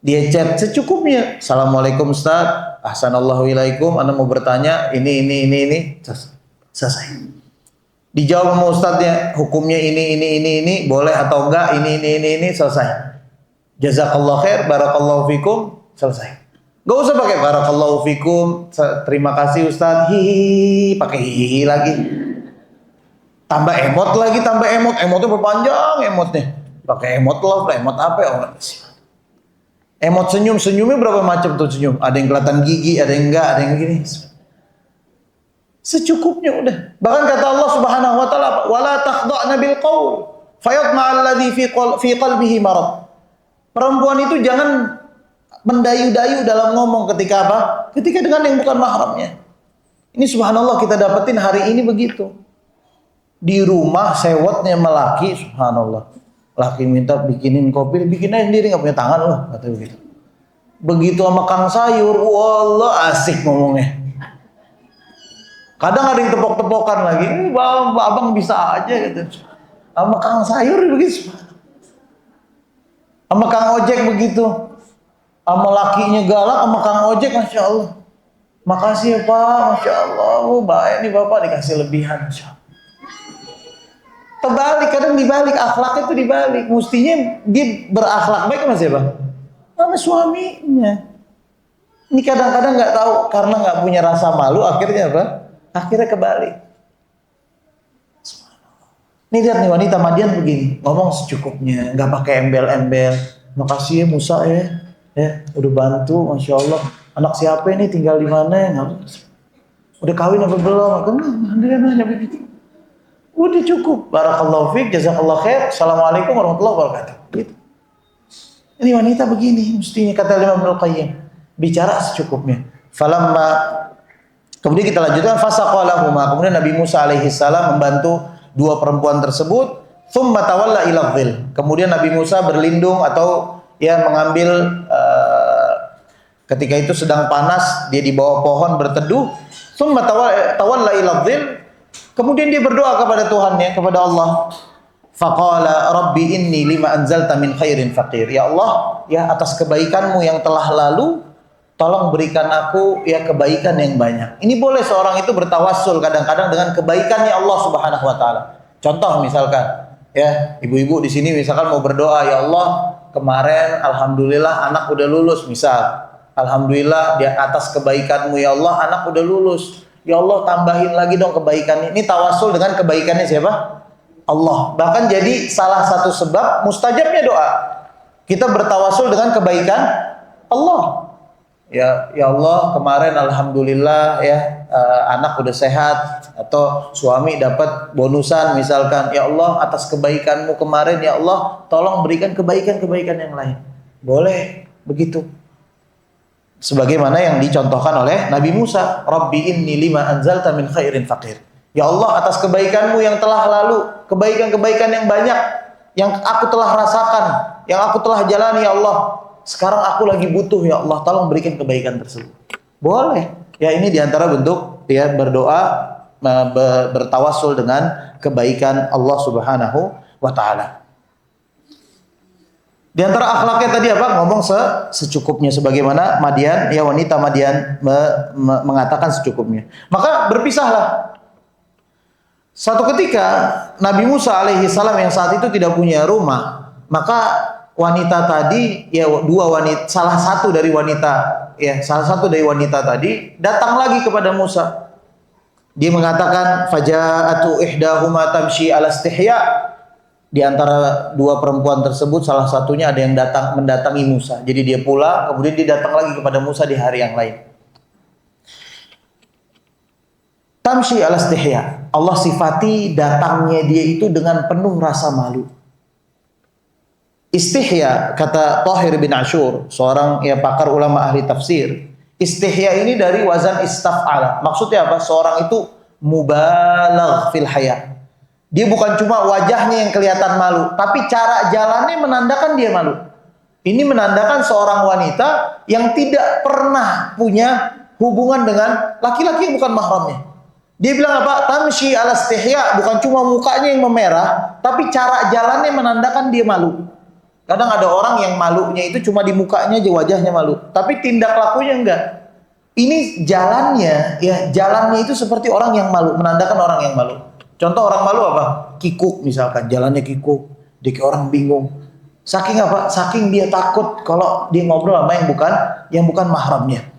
dia chat secukupnya. Assalamualaikum ustadz, ahsanallahu ilaikum, anda mau bertanya ini. Selesai. Dijawab sama ustadznya, hukumnya ini, boleh atau enggak, ini, selesai. Jazakallahu khair, barakallahu fikum, selesai. Gak usah pakai barakallahu fikum, terima kasih ustadz, hihihi, pakai hihihi lagi. Tambah emotnya berpanjang emotnya. Pakai emot love, emot apa ya? Emot senyumnya berapa macam tuh senyum? Ada yang kelihatan gigi, ada yang enggak, ada yang gini. Secukupnya udah. Bahkan kata Allah Subhanahu wa taala, "Wala takhda'na bil qaul, fayatma'a alladhi fi qalbihi marad." Perempuan itu jangan mendayu-dayu dalam ngomong ketika apa? Ketika dengan yang bukan mahramnya. Ini subhanallah kita dapetin hari ini begitu. Di rumah sewotnya melaki, subhanallah. Laki minta bikinin kopi, bikin aja sendiri, nggak punya tangan loh, kata begitu. Begitu sama kang sayur, wallah asik ngomongnya. Kadang ada yang tepok-tepokan lagi, abang bisa aja gitu. Sama kang sayur begitu. Sama kang ojek begitu. Sama lakinya galak, sama kang ojek, masya Allah. Makasih ya pak, masya Allah, baik nih bapak dikasih lebihan, masya Allah. Terbalik, kadang dibalik, akhlaknya itu dibalik. Mestinya dia berakhlak baik sama siapa? Sama suaminya. Ini kadang-kadang nggak tahu karena nggak punya rasa malu, akhirnya apa? Akhirnya kebalik. Ini lihat nih wanita Madian begini, ngomong secukupnya, nggak pakai embel-embel. Makasih ya Musa ya udah bantu, masya Allah. Anak siapa ini, tinggal di mana? Udah kawin apa belum? Dia nanya begitu. Udah cukup. Barakallahu fiik, jazakallahu khair. Assalamualaikum warahmatullahi wabarakatuh. Gitu. Ini wanita begini, mestinya kata Imam Ibnul Qayyim, bicara secukupnya. Kemudian kita lanjutkan fasaqalahuma. Kemudian Nabi Musa alaihi salam membantu dua perempuan tersebut. Tsumma tawalla ila dhil. Kemudian Nabi Musa berlindung atau ya mengambil ketika itu sedang panas, dia di bawah pohon berteduh. Tsumma tawalla ila dhil. Kemudian dia berdoa kepada Tuhannya, kepada Allah. Faqala rabbi inni lima anzalta min khairin faqir. Ya Allah, ya atas kebaikanmu yang telah lalu, tolong berikan aku ya kebaikan yang banyak. Ini boleh seorang itu bertawassul kadang-kadang dengan kebaikannya Allah Subhanahu wa taala. Contoh misalkan, ya, ibu-ibu di sini misalkan mau berdoa, ya Allah, kemarin alhamdulillah anak udah lulus misal. Alhamdulillah di atas kebaikanmu ya Allah anak udah lulus. Ya Allah tambahin lagi dong kebaikannya. Ini tawassul dengan kebaikannya siapa? Allah. Bahkan jadi salah satu sebab mustajabnya doa. Kita bertawassul dengan kebaikan Allah. Ya Allah kemarin alhamdulillah ya anak udah sehat atau suami dapat bonusan misalkan, ya Allah atas kebaikanmu kemarin ya Allah tolong berikan kebaikan-kebaikan yang lain. Boleh begitu. Sebagaimana yang dicontohkan oleh Nabi Musa, Rabbi inni lima anzalta min khairin faqir. Ya Allah atas kebaikanmu yang telah lalu, kebaikan-kebaikan yang banyak yang aku telah rasakan, yang aku telah jalani ya Allah. Sekarang aku lagi butuh ya Allah, tolong berikan kebaikan tersebut. Boleh. Ya ini diantara bentuk ya berdoa bertawassul dengan kebaikan Allah Subhanahu wa taala. Di antara akhlaknya tadi apa? Ngomong secukupnya, sebagaimana Madian, ya wanita Madian mengatakan secukupnya. Maka berpisahlah. Satu ketika Nabi Musa alaihi salam yang saat itu tidak punya rumah, maka wanita tadi, ya salah satu dari wanita tadi datang lagi kepada Musa. Dia mengatakan, faja'atu ihdahuma tamshi ala istihya. Di antara dua perempuan tersebut salah satunya ada yang mendatangi Musa. Jadi dia pulang, kemudian dia datang lagi kepada Musa di hari yang lain. Tamshi ala istihya. Allah sifati datangnya dia itu dengan penuh rasa malu. Istihya, kata Thahir bin Ashur, seorang pakar ulama ahli tafsir. Istihya ini dari wazan istaf'ala. Maksudnya apa? Seorang itu mubalagh fil haya. Dia bukan cuma wajahnya yang kelihatan malu, tapi cara jalannya menandakan dia malu. Ini menandakan seorang wanita yang tidak pernah punya hubungan dengan laki-laki yang bukan mahramnya. Dia bilang apa? Tamshi ala istihya, bukan cuma mukanya yang memerah, tapi cara jalannya menandakan dia malu. Kadang ada orang yang malunya itu cuma di mukanya aja, wajahnya malu, tapi tindak lakunya enggak. Ini jalannya itu seperti orang yang malu, menandakan orang yang malu. Contoh orang malu apa? Kikuk misalkan, jalannya kikuk, dia kayak orang bingung. Saking apa? Saking dia takut kalau dia ngobrol sama yang bukan mahramnya.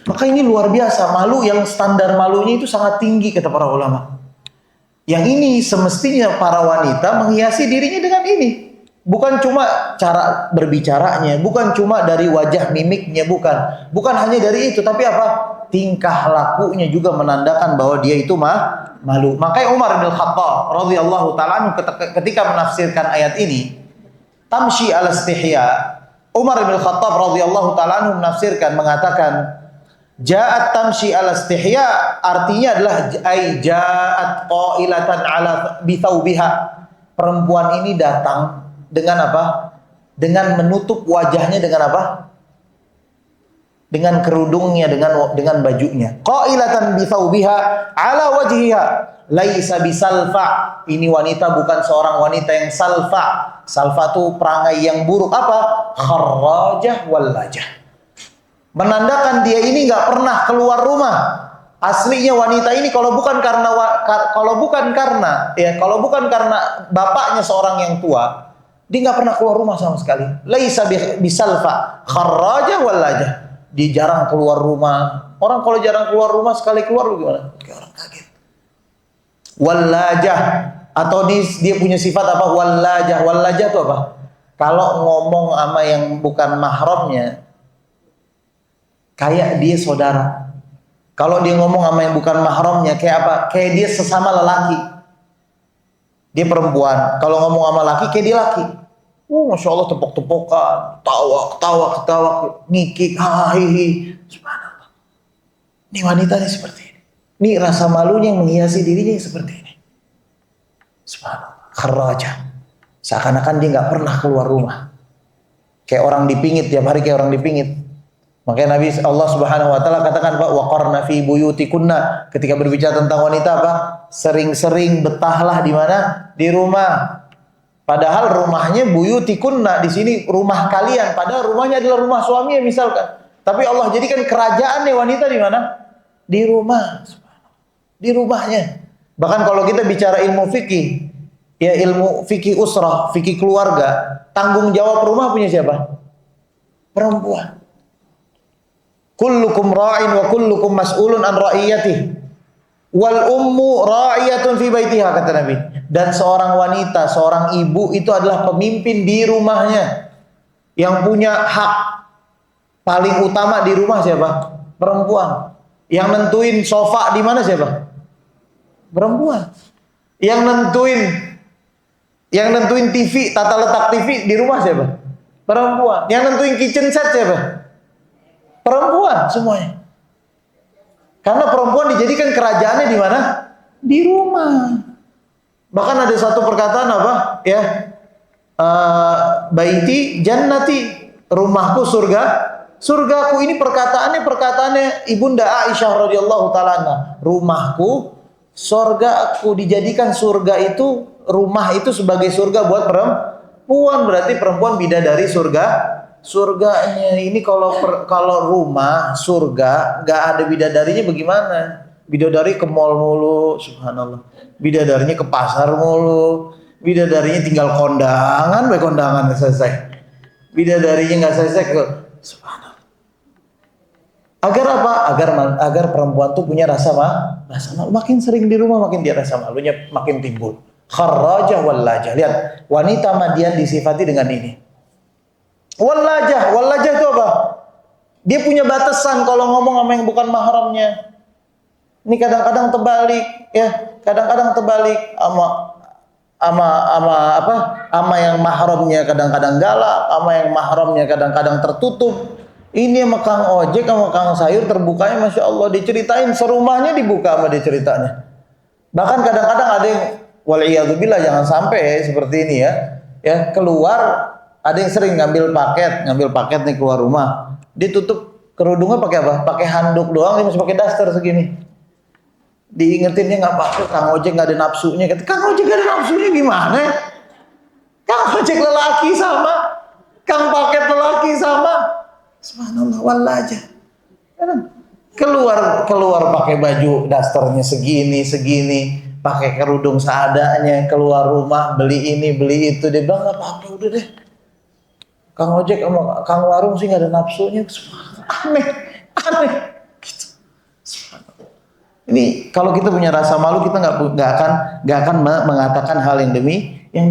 Maka ini luar biasa, malu yang standar malunya itu sangat tinggi kata para ulama. Yang ini semestinya para wanita menghiasi dirinya dengan ini. Bukan cuma cara berbicaranya, bukan cuma dari wajah mimiknya, bukan hanya dari itu, tapi apa? Tingkah lakunya juga menandakan bahwa dia itu malu. Makanya Umar bin Khattab radhiyallahu taala ketika menafsirkan ayat ini, tamshi ala istihya, Umar bin Khattab radhiyallahu taala menafsirkan mengatakan, ja'at tamshi ala istihya artinya adalah ja'at qailatan ala bi thawbiha. Perempuan ini datang dengan apa? Dengan menutup wajahnya dengan apa? Dengan kerudungnya, dengan bajunya. Qailatan bi thawbiha ala wajhiha laisa bisalfa. Ini wanita bukan seorang wanita yang salfa. Salfa itu perangai yang buruk apa? Kharrajah wallajah. Menandakan dia ini enggak pernah keluar rumah. Aslinya wanita ini kalau bukan karena bapaknya seorang yang tua, dia nggak pernah keluar rumah sama sekali. Laisa bisalfa, kharraja wallajah. Dia jarang keluar rumah. Orang kalau jarang keluar rumah sekali keluar gimana? Kayak orang kaget. Wallajah atau dia punya sifat apa? Wallajah. Wallajah itu apa? Kalau ngomong sama yang bukan mahramnya, kayak dia saudara. Kalau dia ngomong sama yang bukan mahramnya, kayak apa? Kayak dia sesama lelaki. Dia perempuan. Kalau ngomong sama laki, kayak dia laki. Masya Allah, tepok-tepokan, ketawa, ngikik, hihi. Subhanallah. Ini wanita nih seperti ini. Ini rasa malunya yang menghiasi dirinya seperti ini. Subhanallah. Kharraja. Seakan-akan dia nggak pernah keluar rumah. Kayak orang dipingit, tiap hari kayak orang dipingit. Makanya Nabi Allah Subhanahu wa taala katakan, Pak, waqarna fi buyutikunna, ketika berbicara tentang wanita apa? Sering-sering betahlah di mana? Di rumah. Padahal rumahnya buyutikunna, di sini rumah kalian, padahal rumahnya adalah rumah suaminya misalkan. Tapi Allah jadikan kerajaan nih wanita di mana? Di rumah. Di rumahnya. Bahkan kalau kita bicara ilmu fikih, ya ilmu fikih usrah, fikih keluarga, tanggung jawab rumah punya siapa? Perempuan. Kullukum ra'in wa kullukum mas'ulun an ra'iyatihi. Wal ummu ra'iyatun fi baitiha, kata Nabi. Dan seorang wanita, seorang ibu itu adalah pemimpin di rumahnya. Yang punya hak paling utama di rumah siapa? Perempuan. Yang nentuin sofa di mana siapa? Perempuan. Yang nentuin TV, tata letak TV di rumah siapa? Perempuan. Yang nentuin kitchen set siapa? Perempuan semuanya. Karena perempuan dijadikan kerajaannya di mana? Di rumah. Bahkan ada satu perkataan apa? Ya, baiti jannati, rumahku surga, surgaku. Ini perkataannya Ibunda Aisyah radhiyallahu taala anha. Rumahku, surga aku. Dijadikan surga itu, rumah itu sebagai surga buat perempuan. Berarti perempuan bidadari surganya. Ini kalau rumah surga nggak ada bidadarinya bagaimana? Bidadari ke mall mulu, subhanallah. Bidadarinya ke pasar mulu. Bidadarinya tinggal kondangan, kondangan selesai. Bidadarinya nggak selesai ke, subhanallah. Agar apa? Agar perempuan tuh punya rasa malu. Makin sering di rumah, makin dia rasa malunya makin timbul. Kharrajah wallajah. Lihat, wanita Madian disifati dengan ini. Wallajah itu apa? Dia punya batasan kalau ngomong sama yang bukan mahramnya. Ini kadang-kadang terbalik, ya. Kadang-kadang terbalik sama yang mahramnya kadang-kadang galak, sama yang mahramnya kadang-kadang tertutup. Ini sama Kang Ojek sama Kang Sayur terbukanya Masya Allah, diceritain serumahnya dibuka sama dia ceritanya. Bahkan kadang-kadang ada yang waliyadzubillah, jangan sampai seperti ini ya. Ya, keluar ada yang sering ngambil paket nih keluar rumah. Dia tutup kerudungnya pakai apa? Pakai handuk doang, dia masih pakai daster segini. Diingetinnya nggak pakai, Kang Ojek nggak ada nafsunya. Kata, Kang Ojek nggak ada nafsunya gimana? Kang Ojek lelaki sama, Kang paket lelaki sama. Subhanallah, wallajah. Keluar pakai baju dasternya segini, pakai kerudung seadanya, keluar rumah beli ini beli itu. Dia bilang nggak apa-apa, udah deh. Kang Ojek sama Kang Warung sih nggak ada nafsunya. Aneh. Gitu. Ini kalau kita punya rasa malu, kita nggak akan mengatakan hal yang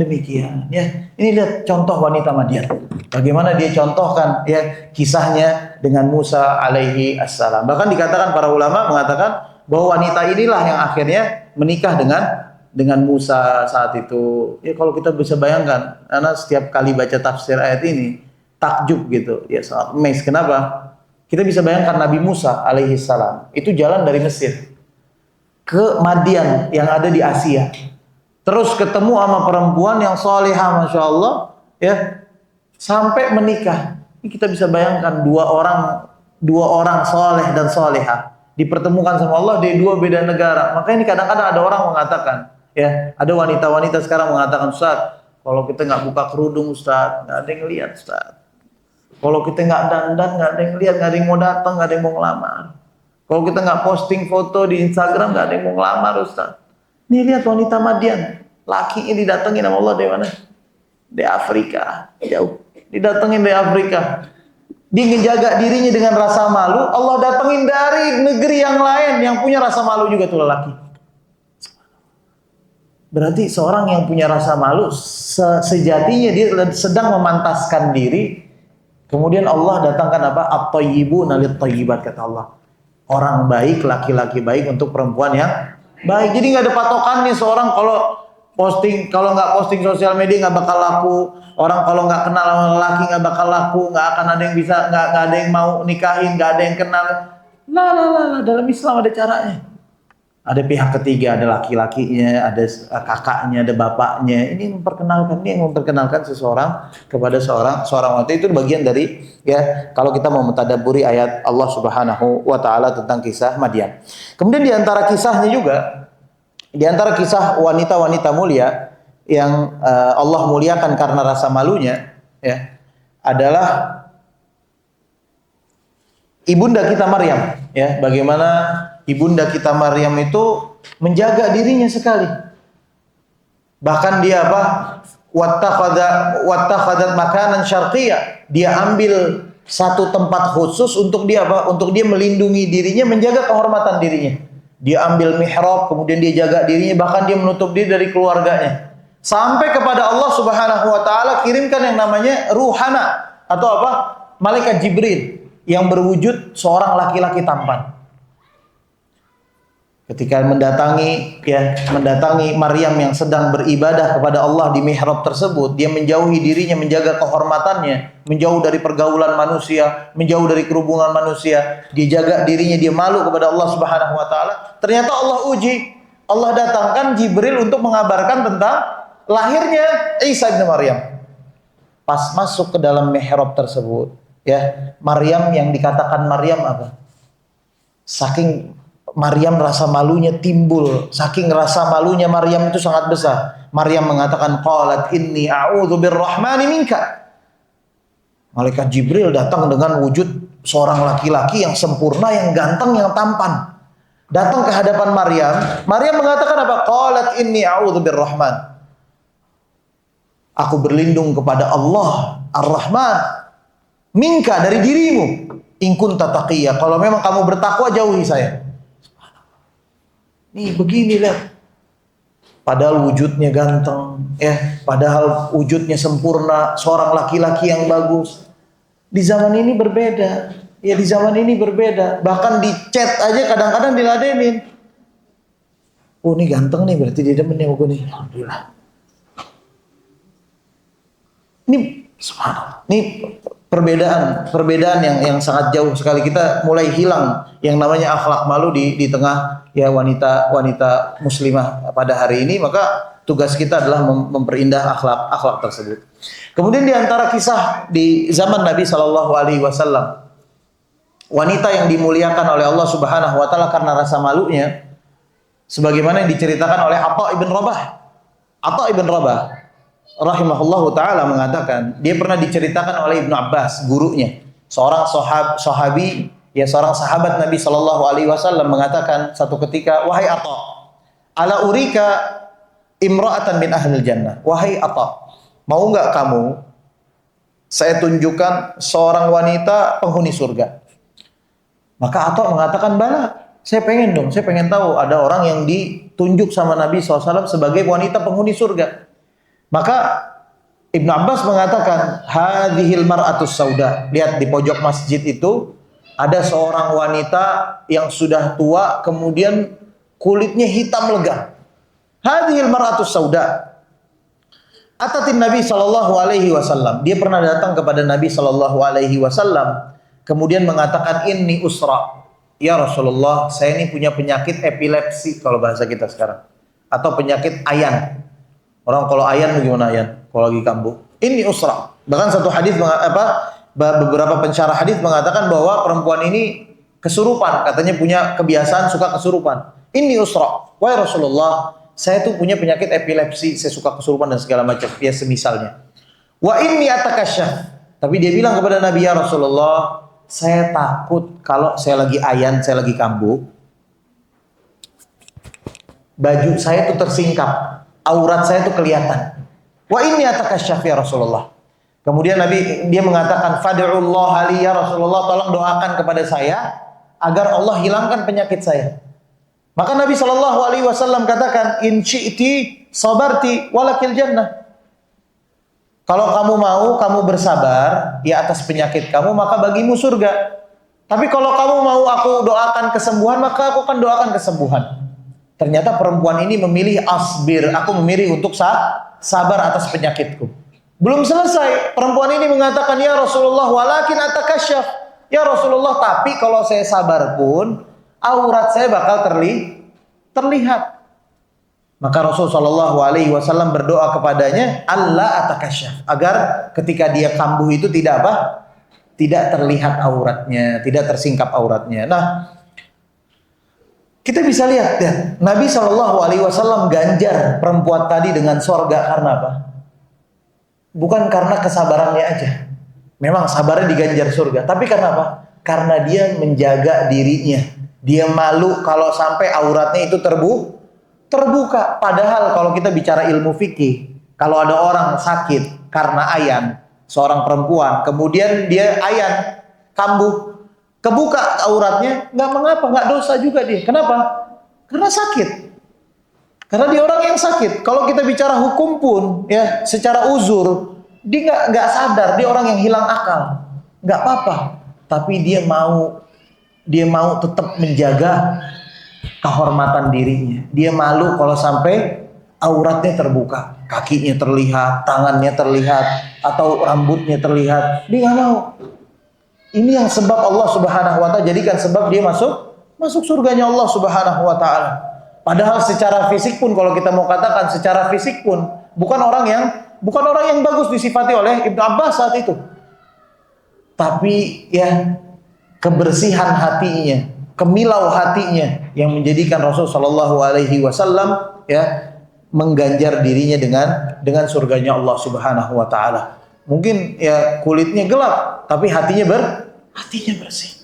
demikian. Ya, ini lihat contoh wanita Madian. Bagaimana dia contohkan ya kisahnya dengan Musa alaihi assalam. Bahkan dikatakan para ulama mengatakan bahwa wanita inilah yang akhirnya menikah dengan Musa saat itu. Ya kalau kita bisa bayangkan, karena setiap kali baca tafsir ayat ini takjub gitu. Ya sangat amazed. Kenapa? Kita bisa bayangkan Nabi Musa alaihi salam itu jalan dari Mesir ke Madian yang ada di Asia. Terus ketemu sama perempuan yang solehah, Masya Allah, ya, sampai menikah. Ini kita bisa bayangkan dua orang soleh dan solehah dipertemukan sama Allah di dua beda negara. Makanya ini kadang-kadang ada orang mengatakan, ya, ada wanita-wanita sekarang mengatakan, Ustaz, kalau kita nggak buka kerudung, Ustaz, nggak ada yang lihat, Ustaz. Kalau kita nggak dandan, nggak ada yang lihat, nggak ada yang mau datang, nggak ada yang mau ngelamar. Kalau kita nggak posting foto di Instagram, nggak ada yang mau ngelamar, Ustaz. Nih lihat wanita Madian, lakinya didatengin sama Allah dari mana? Dari Afrika, jauh. Didatengin dari Afrika. Dia ngejaga dirinya dengan rasa malu, Allah datengin dari negeri yang lain yang punya rasa malu juga tuh lelaki. Berarti seorang yang punya rasa malu, sejatinya dia sedang memantaskan diri. Kemudian Allah datangkan apa? At-thayyibuna lit-thayyibat, kata Allah. Orang baik, laki-laki baik untuk perempuan yang baik. Jadi nggak ada patokannya seorang kalau nggak posting sosial media nggak bakal laku. Orang kalau nggak kenal sama lelaki nggak bakal laku. Nggak akan ada yang bisa, nggak ada yang mau nikahin, nggak ada yang kenal. Lah, dalam Islam ada caranya. Ada pihak ketiga, ada laki-lakinya, ada kakaknya, ada bapaknya. Ini yang memperkenalkan seseorang kepada seorang wanita. Itu bagian dari, ya, kalau kita mau mentadabburi ayat Allah Subhanahu wa taala tentang kisah Madian. Kemudian di antara kisahnya juga, di antara kisah wanita-wanita mulia yang Allah muliakan karena rasa malunya, ya, adalah ibunda kita Maryam, ya, bagaimana ibunda kita Maryam itu menjaga dirinya sekali. Bahkan dia apa? Wattakhadhat makanan syarqiyya. Dia ambil satu tempat khusus untuk dia apa? Untuk dia melindungi dirinya, menjaga kehormatan dirinya. Dia ambil mihrab, kemudian dia jaga dirinya, bahkan dia menutup diri dari keluarganya. Sampai kepada Allah Subhanahu wa taala kirimkan yang namanya ruhana atau apa? Malaikat Jibril yang berwujud seorang laki-laki tampan. Ketika mendatangi Maryam yang sedang beribadah kepada Allah di mihrab tersebut, dia menjauhi dirinya, menjaga kehormatannya, menjauh dari pergaulan manusia, menjauh dari kerumunan manusia, dia jaga dirinya, dia malu kepada Allah Subhanahu wa taala. Ternyata Allah uji, Allah datangkan Jibril untuk mengabarkan tentang lahirnya Isa bin Maryam. Pas masuk ke dalam mihrab tersebut, ya, Maryam yang dikatakan Maryam apa? Saking Maryam rasa malunya timbul, saking rasa malunya Maryam itu sangat besar. Maryam mengatakan qalat inni a'udzu birrahmani minka. Malaikat Jibril datang dengan wujud seorang laki-laki yang sempurna, yang ganteng, yang tampan. Datang ke hadapan Maryam. Maryam mengatakan apa? Qalat inni a'udzu birrahman. Aku berlindung kepada Allah Ar-Rahman minka, dari dirimu. In kunta taqiyya, kalau memang kamu bertakwa jauhi saya. Nih beginilah. Padahal wujudnya ganteng, ya, padahal wujudnya sempurna, seorang laki-laki yang bagus. Di zaman ini berbeda. Ya, di zaman ini berbeda. Bahkan di chat aja kadang-kadang diladenin. Oh, ini ganteng nih, berarti dia demen sama gue nih. Alhamdulillah. Ini subhanallah. Ini perbedaan yang sangat jauh sekali. Kita mulai hilang yang namanya akhlak malu di tengah ya wanita muslimah pada hari ini. Maka tugas kita adalah memperindah akhlak tersebut. Kemudian di antara kisah di zaman Nabi Shallallahu Alaihi Wasallam, wanita yang dimuliakan oleh Allah Subhanahu Wa Taala karena rasa malunya, sebagaimana yang diceritakan oleh Atha ibn Rabah. Atha ibn Rabah rahimahullahu taala mengatakan, dia pernah diceritakan oleh Ibnu Abbas, gurunya, seorang sahabi, ya, seorang sahabat Nabi Shallallahu Alaihi Wasallam mengatakan satu ketika, wahai Atha, ala urika imra'atan min ahlil jannah. Wahai Atha, mau nggak kamu saya tunjukkan seorang wanita penghuni surga? Maka Atha mengatakan, bala, saya pengen dong, saya pengen tahu ada orang yang ditunjuk sama Nabi SAW sebagai wanita penghuni surga. Maka Ibnu Abbas mengatakan, hadhil mar'atus sauda. Lihat di pojok masjid itu ada seorang wanita yang sudah tua, kemudian kulitnya hitam legam. Hadhil mar'atus sauda. Atatin Nabi sallallahu alaihi wasallam. Dia pernah datang kepada Nabi sallallahu alaihi wasallam, kemudian mengatakan, inni usra. Ya Rasulullah, saya ini punya penyakit epilepsi kalau bahasa kita sekarang, atau penyakit ayan. Orang kalau ayan gimana ayan? Kalau lagi kambuh. Ini usra. Bahkan satu hadis beberapa pensyarah hadis mengatakan bahwa perempuan ini kesurupan, katanya punya kebiasaan suka kesurupan. Ini usra. Wahai Rasulullah, saya tuh punya penyakit epilepsi, saya suka kesurupan dan segala macam, ya semisalnya. Wa inni atakasyaf. Tapi dia bilang kepada Nabi, ya Rasulullah, saya takut kalau saya lagi ayan, saya lagi kambuh, baju saya tuh tersingkap, aurat saya itu kelihatan. Wa inni atakasyaf ya Rasulullah. Kemudian dia mengatakan, fad'ullah li ya Rasulullah, tolong doakan kepada saya agar Allah hilangkan penyakit saya. Maka Nabi Shallallahu Alaihi Wasallam katakan, in syi'ti sabarti walakil jannah. Kalau kamu mau, kamu bersabar ya atas penyakit kamu, maka bagimu surga. Tapi kalau kamu mau aku doakan kesembuhan, maka aku akan doakan kesembuhan. Ternyata perempuan ini memilih asbir, aku memilih untuk sabar atas penyakitku. Belum selesai, perempuan ini mengatakan, ya Rasulullah, walakin atakasyaf. Ya Rasulullah, tapi kalau saya sabar pun, aurat saya bakal terlihat. Maka Rasulullah Shallallahu Alaihi Wasallam berdoa kepadanya, Allah atakasyaf, agar ketika dia kambuh itu tidak terlihat auratnya, tidak tersingkap auratnya. Nah, kita bisa lihat ya, Nabi Shallallahu Alaihi Wasallam ganjar perempuan tadi dengan sorga karena apa? Bukan karena kesabarannya aja. Memang sabarnya diganjar surga, tapi karena apa? Karena dia menjaga dirinya. Dia malu kalau sampai auratnya itu terbuka. Padahal kalau kita bicara ilmu fikih, kalau ada orang sakit karena ayan, seorang perempuan, kemudian dia ayan, kambuh, kebuka auratnya, nggak mengapa, nggak dosa juga dia. Kenapa? Karena sakit. Karena dia orang yang sakit. Kalau kita bicara hukum pun, ya secara uzur, dia nggak sadar, dia orang yang hilang akal, nggak apa-apa. Tapi dia mau tetap menjaga kehormatan dirinya. Dia malu kalau sampai auratnya terbuka, kakinya terlihat, tangannya terlihat, atau rambutnya terlihat. Dia nggak mau. Ini yang sebab Allah Subhanahu Wa Taala jadikan sebab dia masuk surganya Allah Subhanahu Wa Taala. Padahal secara fisik pun, kalau kita mau katakan secara fisik pun, bukan orang yang bagus disifati oleh Ibnu Abbas saat itu. Tapi ya kebersihan hatinya, kemilau hatinya yang menjadikan Rasul Shallallahu Alaihi Wasallam ya mengganjar dirinya dengan surganya Allah Subhanahu Wa Taala. Mungkin ya kulitnya gelap, tapi hatinya bersih.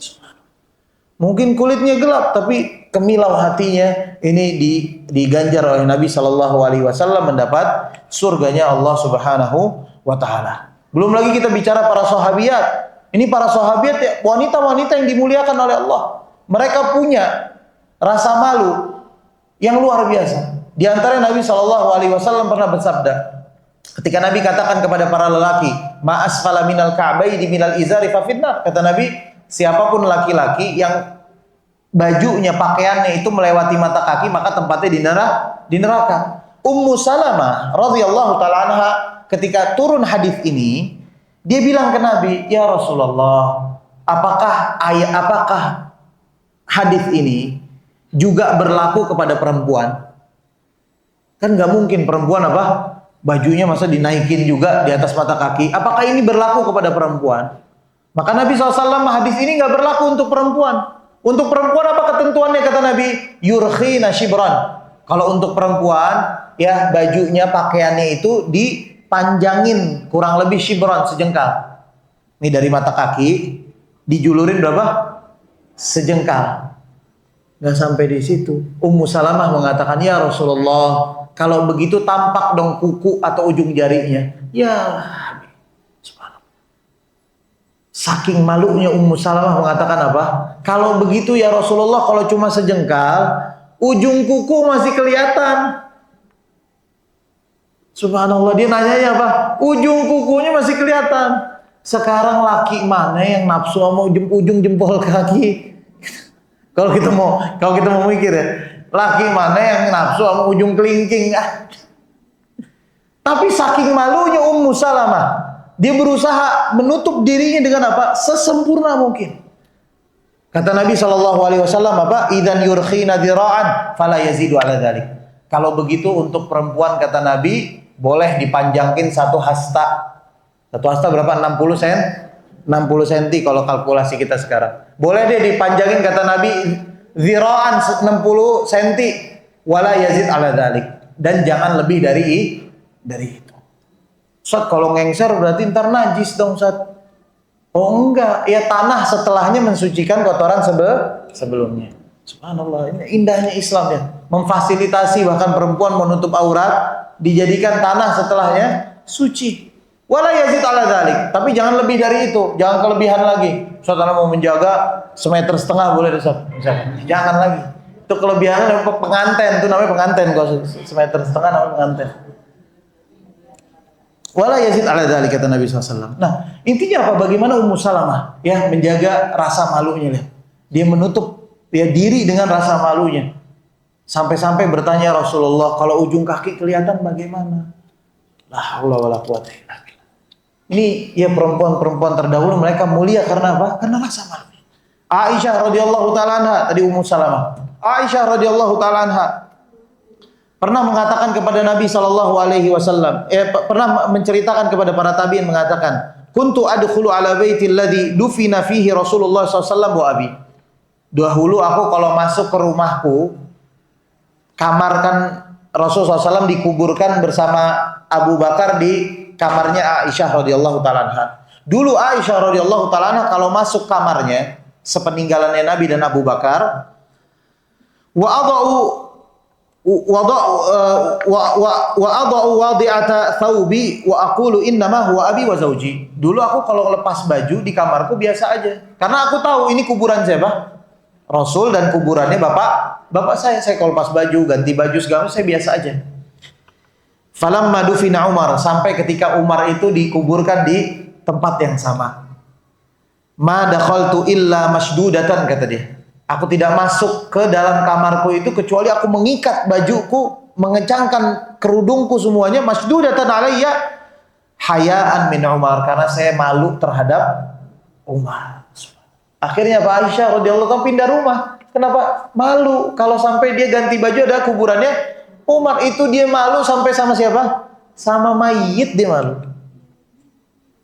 Mungkin kulitnya gelap, tapi kemilau hatinya ini diganjar oleh Nabi Shallallahu Alaihi Wasallam mendapat surganya Allah Subhanahu Wa Taala. Belum lagi kita bicara para sahabiat. Ini para sahabat ya, wanita-wanita yang dimuliakan oleh Allah. Mereka punya rasa malu yang luar biasa. Di antara Nabi Shallallahu Alaihi Wasallam pernah bersabda, ketika Nabi katakan kepada para lelaki, "Ma asfala minal ka'baini minal izari fa finnar." Kata Nabi, siapapun laki-laki yang bajunya, pakaiannya itu melewati mata kaki, maka tempatnya di neraka. Ummu Salamah radhiyallahu taala anha ketika turun hadis ini, dia bilang ke Nabi, "Ya Rasulullah, apakah hadis ini juga berlaku kepada perempuan?" Kan nggak mungkin perempuan bajunya masa dinaikin juga di atas mata kaki. Apakah ini berlaku kepada perempuan? Maka Nabi SAW, hadis ini nggak berlaku untuk perempuan. Untuk perempuan apa ketentuannya? Kata Nabi, yurkhina shibran. Kalau untuk perempuan, ya bajunya, pakaiannya itu dipanjangin kurang lebih shibran, sejengkal. Ini dari mata kaki dijulurin berapa? Sejengkal. Nggak sampai di situ. Ummu Salamah mengatakan, "Ya Rasulullah, kalau begitu tampak dong kuku atau ujung jarinya." Ya, saking malunya Ummu Salamah mengatakan apa? "Kalau begitu ya Rasulullah, kalau cuma sejengkal, ujung kuku masih kelihatan." Subhanallah, dia nanyanya apa? Ujung kukunya masih kelihatan. Sekarang laki mana yang nafsu sama ujung jempol kaki? Kalau kita mau mikir ya, laki mana yang nafsu sama ujung kelingking? Tapi saking malunya Ummu Salamah, dia berusaha menutup dirinya dengan apa? Sesempurna mungkin. Kata Nabi SAW apa? "Idzan yurkhina dzira'an fala yazidu 'ala dzalik." Kalau begitu untuk perempuan, kata Nabi, boleh dipanjangin satu hasta. Satu hasta berapa? 60 cm kalau kalkulasi kita sekarang. Boleh deh dipanjangin, kata Nabi, dzira'an 60 cm wala yazid 'ala dzalik. Dan jangan lebih dari itu. Ustaz, kalau ngengser berarti ntar najis dong, Ustaz. Oh enggak, ya tanah setelahnya mensucikan kotoran sebelumnya. Subhanallah, ini indahnya Islam ya. Memfasilitasi bahkan perempuan menutup aurat, dijadikan tanah setelahnya suci. Wala yazid 'ala dzalik, tapi jangan lebih dari itu, jangan kelebihan lagi. Ustaz, Anda mau menjaga 1,5 meter boleh, Ustaz? Jangan lagi. Itu kelebihannya penganten, itu namanya penganten. Kalau 1,5 meter namanya penganten. Wala yazid 'ala dzalik, kata Nabi SAW. Nah, intinya apa? Bagaimana Ummu Salamah ya menjaga rasa malunya. Dia menutup diri dengan rasa malunya. Sampai-sampai bertanya, Rasulullah, kalau ujung kaki kelihatan bagaimana? La haula wala quwwata illa billah. Ini ya perempuan-perempuan terdahulu, mereka mulia karena apa? Karena rasa malu. Aisyah radhiyallahu taala anha, tadi Ummu Salamah. Aisyah radhiyallahu taala anha pernah mengatakan kepada Nabi sallallahu alaihi wasallam, pernah menceritakan kepada para tabi'in, mengatakan, "Kuntu adkhulu ala baiti alladhi dufina fihi Rasulullah sallallahu alaihi wasallam wa abi." Dahulu aku kalau masuk ke rumahku, kamar kan Rasulullah SAW dikuburkan bersama Abu Bakar di kamarnya Aisyah radhiyallahu taala anha. Dulu Aisyah radhiyallahu taala anha kalau masuk kamarnya, sepeninggalannya Nabi dan Abu Bakar. Wa adau wadi'ata thawbi wa aqulu innama huwa abi wa zawji. Dulu aku kalau lepas baju di kamarku biasa aja. Karena aku tahu ini kuburan siapa? Rasul, dan kuburannya bapak saya. Saya kalau lepas baju, ganti baju segala saya biasa aja. Falamma dufina Umar, sampai ketika Umar itu dikuburkan di tempat yang sama. Ma dakhaltu illa masdudatan, kata dia. Aku tidak masuk ke dalam kamarku itu kecuali aku mengikat bajuku, mengencangkan kerudungku semuanya, masdudatan alayya hayaan min Umar, karena saya malu terhadap Umar. Akhirnya Pak Aisyah radhiyallahu anha pindah rumah. Kenapa? Malu kalau sampai dia ganti baju ada kuburannya Umar. Itu dia malu sampai sama siapa? Sama mayit dia malu.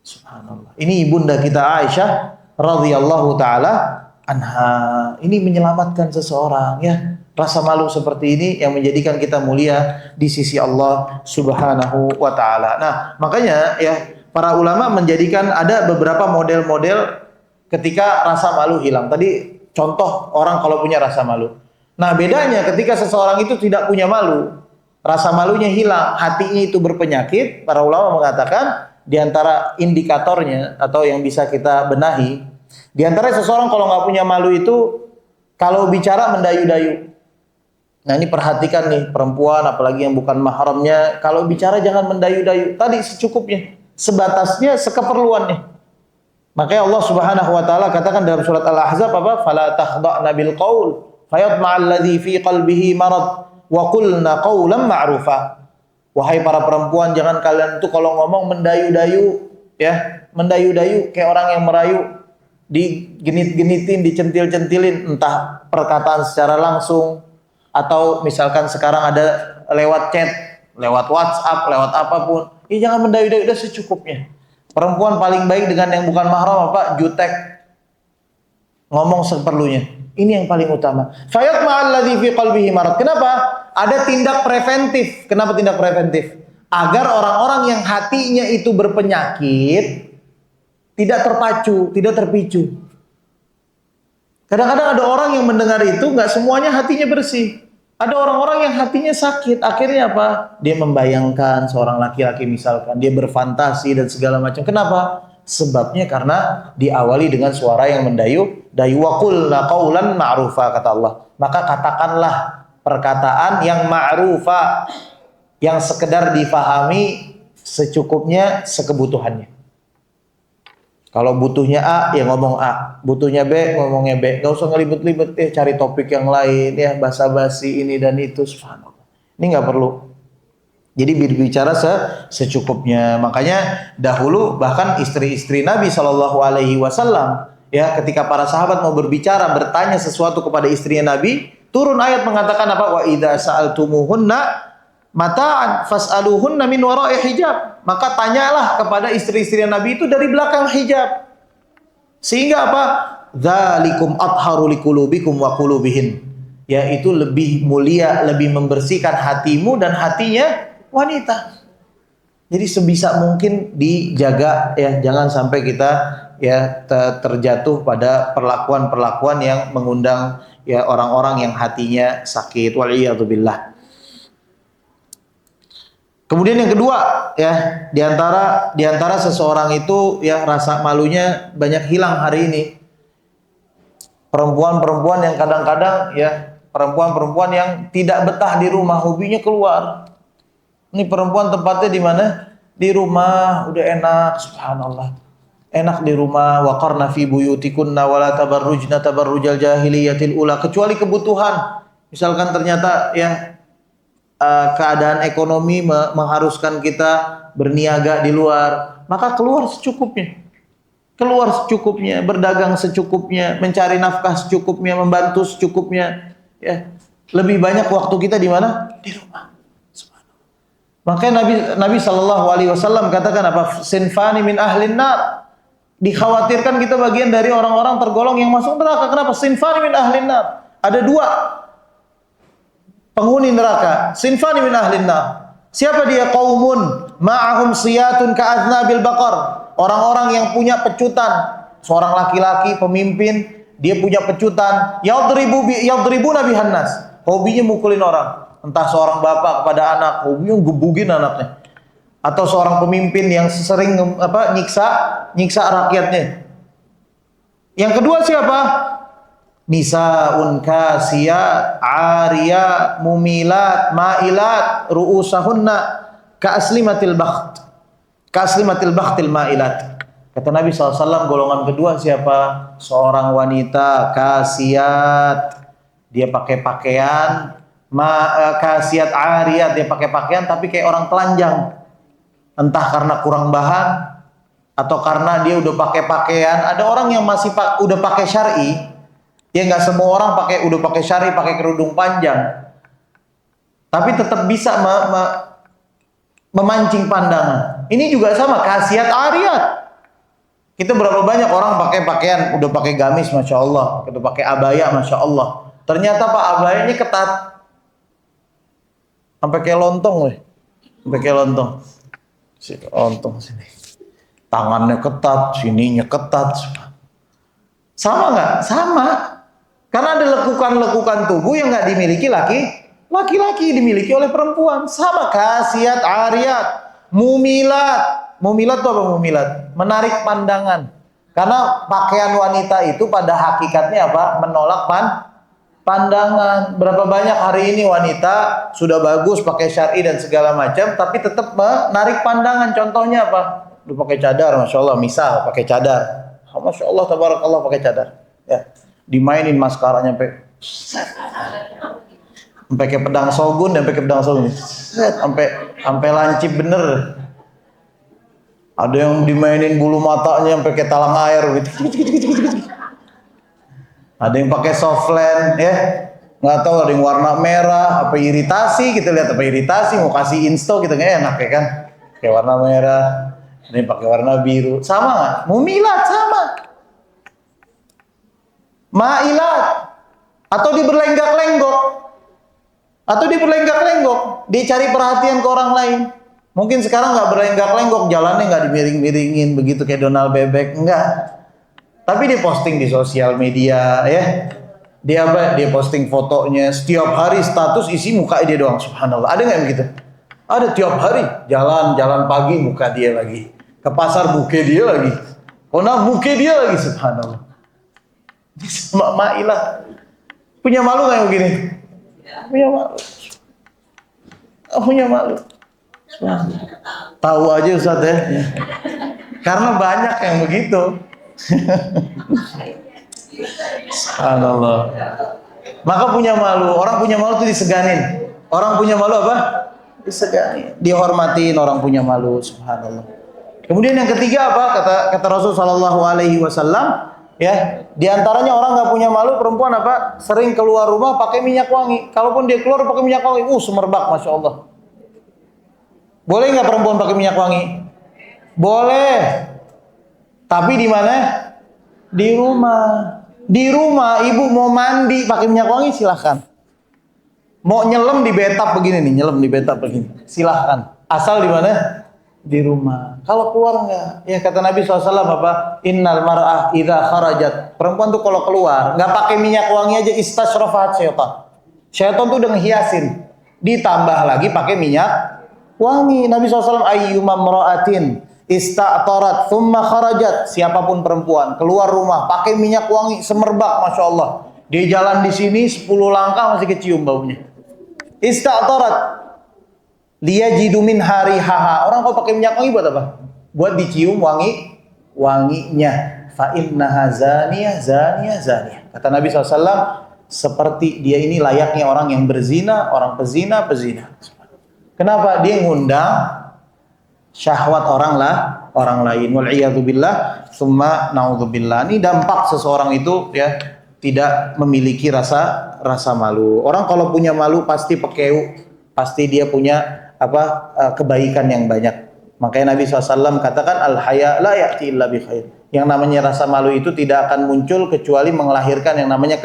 Subhanallah. Ini ibunda kita Aisyah radhiyallahu taala anha. Ini menyelamatkan seseorang, ya. Rasa malu seperti ini yang menjadikan kita mulia di sisi Allah Subhanahu wa taala. Nah, makanya ya para ulama menjadikan ada beberapa model-model ketika rasa malu hilang. Tadi contoh orang kalau punya rasa malu. Nah, bedanya ketika seseorang itu tidak punya malu, rasa malunya hilang, hatinya itu berpenyakit. Para ulama mengatakan di antara indikatornya atau yang bisa kita benahi, di antara seseorang kalau nggak punya malu itu kalau bicara mendayu-dayu. Nah, ini perhatikan nih perempuan apalagi yang bukan mahramnya, kalau bicara jangan mendayu-dayu. Tadi secukupnya, sebatasnya, sekeperluannya. Makanya Allah Subhanahu wa taala katakan dalam surat Al-Ahzab apa? Fala takhda'na bil qaul fayatma'al ladzi fi qalbihi marad wa qulna qawlan ma'rufa. Wahai para perempuan, jangan kalian itu kalau ngomong mendayu-dayu, ya, mendayu-dayu kayak orang yang merayu, digenit-genitin, dicentil-centilin, entah perkataan secara langsung atau misalkan sekarang ada lewat chat, lewat WhatsApp, lewat apapun. Jangan mendayu-dayu, udah secukupnya. Perempuan paling baik dengan yang bukan mahram apa? Jutek. Ngomong seperlunya. Ini yang paling utama. Fayat ma'alladzi fi qalbihi marad. Kenapa? Ada tindak preventif. Kenapa tindak preventif? Agar orang-orang yang hatinya itu berpenyakit tidak terpacu, tidak terpicu. Kadang-kadang ada orang yang mendengar itu nggak semuanya hatinya bersih. Ada orang-orang yang hatinya sakit. Akhirnya apa? Dia membayangkan seorang laki-laki misalkan. Dia berfantasi dan segala macam. Kenapa? Sebabnya karena diawali dengan suara yang mendayu. Dayu wa qulna qawlan ma'rufa, kata Allah. Maka katakanlah perkataan yang ma'rufa. Yang sekedar difahami secukupnya, sekebutuhannya. Kalau butuhnya A, ya ngomong A. Butuhnya B, ngomongnya B. Gak usah ngelibet-libet, cari topik yang lain, ya basa-basi ini dan itu. Subhanallah. Ini gak perlu. Jadi berbicara secukupnya. Makanya dahulu bahkan istri-istri Nabi SAW, ya, ketika para sahabat mau berbicara, bertanya sesuatu kepada istrinya Nabi, turun ayat mengatakan apa? Wa idza sa'altumuhunna mata'an fas'aluhunna min wara'i hijab. Maka tanyalah kepada istri-istri Nabi itu dari belakang hijab. Sehingga apa? Dzalikum atharu liqulubikum wa qulubihin. Yaitu lebih mulia, lebih membersihkan hatimu dan hatinya wanita. Jadi sebisa mungkin dijaga, ya, jangan sampai kita ya terjatuh pada perlakuan-perlakuan yang mengundang ya orang-orang yang hatinya sakit. Waliyadzubillah. Kemudian yang kedua, ya, di antara seseorang itu ya rasa malunya banyak hilang hari ini. Perempuan-perempuan yang kadang-kadang ya perempuan-perempuan yang tidak betah di rumah, hobinya keluar. Ini perempuan tempatnya di mana? Di rumah udah enak, subhanallah. Enak di rumah, waqarna fi buyutikunna wala tabarrujna tabarrujal jahiliyatil ula, kecuali kebutuhan. Misalkan ternyata ya keadaan ekonomi mengharuskan kita berniaga di luar, maka keluar secukupnya. Keluar secukupnya, berdagang secukupnya, mencari nafkah secukupnya, membantu secukupnya, ya. Lebih banyak waktu kita di mana? Di rumah. Makanya Nabi SAW katakan apa? Sinfani min ahlin nar. Dikhawatirkan kita bagian dari orang-orang tergolong yang masuk neraka. Kenapa? Sinfani min ahlin nar. Ada dua penghuni neraka. Sinfani min ahlin nar. Siapa dia? Qaumun ma'ahum siyatun ka'adnabil baqar. Orang-orang yang punya pecutan. Seorang laki-laki pemimpin, dia punya pecutan, yadribuna bihan nas. Hobinya mukulin orang. Entah seorang bapak kepada anak, hobinya gebugin anaknya. Atau seorang pemimpin yang sering nyiksa rakyatnya. Yang kedua siapa? Nisaun kasiyat, ariyat, mumilat, mailat, ru'usahunna ka'aslimatil bakht. Ka'aslimatil bakhtil mailat. Kata Nabi SAW, golongan kedua siapa? Seorang wanita kasiyat. Dia pakai pakaian, kasiyat ariyat, dia pakai pakaian tapi kayak orang telanjang. Entah karena kurang bahan atau karena dia udah pakai pakaian. Ada orang yang masih udah pakai syar'i. Ya nggak semua orang udah pakai syar'i, pakai kerudung panjang. Tapi tetap bisa memancing pandangan. Ini juga sama, kasiyat ariyat. Kita berapa banyak orang pakai pakaian, udah pakai gamis, masya Allah, udah pakai abaya, masya Allah. Ternyata Pak abayanya ketat, sampai kayak lontong, sampai kayak lontong. Lontong sini, tangannya ketat, sininya ketat. Sama nggak? Sama. Karena ada lekukan-lekukan tubuh yang nggak dimiliki laki-laki, dimiliki oleh perempuan. Sama kasiyat ariyat, mumilat. Mumilat itu apa mumilat? Menarik pandangan. Karena pakaian wanita itu pada hakikatnya apa? Menolak pandangan. Berapa banyak hari ini wanita sudah bagus pakai syar'i dan segala macam, tapi tetap menarik pandangan. Contohnya apa? Udah pakai cadar, masya Allah. Misal pakai cadar, masya Allah, tabarakallah pakai cadar. Ya, dimainin maskaranya sampai kayak pedang shogun dan pakai pedang shogun, sampai lancip bener. Ada yang dimainin bulu matanya sampai kayak talang air gitu. Ada yang pakai softland, ya nggak tahu, ada yang warna merah, apa iritasi, kita lihat apa iritasi, mau kasih insto gitu nggak enak ya kan, kayak warna merah, ada yang pakai warna biru, sama nggak? Mumilat sama, mailat, atau diberlenggak-lenggok, dia cari perhatian ke orang lain. Mungkin sekarang nggak berlenggak-lenggok, jalannya nggak dimiring-miringin begitu kayak Donald Bebek, enggak. Tapi dia posting di sosial media, ya. Dia posting fotonya, setiap hari status isi muka dia doang. Subhanallah. Ada nggak yang begitu? Ada, tiap hari jalan pagi muka dia lagi, ke pasar muka dia lagi, muka dia lagi. Subhanallah. Mailah. Punya malu nggak yang begini? Punya malu. Punya malu. Tahu aja Ustaz ya. Karena banyak yang begitu. Subhanallah. Maka punya malu, orang punya malu itu diseganin. Orang punya malu apa? Diseganin, dihormatin orang punya malu. Subhanallah. Kemudian yang ketiga apa? Kata Rasul sallallahu alaihi wasallam, ya, di antaranya orang nggak punya malu perempuan apa? Sering keluar rumah pakai minyak wangi. Kalaupun dia keluar pakai minyak wangi, semerbak, masya Allah. Boleh nggak perempuan pakai minyak wangi? Boleh. Tapi di mana? Di rumah. Di rumah ibu mau mandi pakai minyak wangi silahkan. Mau nyelam di bathtub begini nih, nyelam di bathtub begini, silahkan. Asal di mana? Di rumah. Kalau keluar enggak? Ya kata Nabi SAW apa? Innal mar'ah idza kharajat. Perempuan tuh kalau keluar nggak pakai minyak wangi aja istasyrafat syaitan. Syaitan tuh udah ngehiasin. Ditambah lagi pakai minyak wangi. Nabi SAW ayyuma mra'atin ista'tarat thumma kharajat, siapapun perempuan keluar rumah pakai minyak wangi semerbak, masya Allah, dia jalan di sini 10 langkah masih kecium baunya. Ista'tarat liyajidu min harihaha. Orang kalau pakai minyak wangi buat apa? Buat dicium wanginya. Fa innaha zaniyah. Kata Nabi SAW, seperti dia ini layaknya orang yang berzina, orang pezina. Kenapa? Dia ngundang syahwat orang lain. Wal'iyadzubillah, summa na'udzubillah. Ini dampak seseorang itu ya tidak memiliki rasa malu. Orang kalau punya malu pasti pekeu, pasti dia punya kebaikan yang banyak. Makanya Nabi SAW katakan al-haya la ya'ti illa bi khair. Yang namanya rasa malu itu tidak akan muncul kecuali melahirkan yang namanya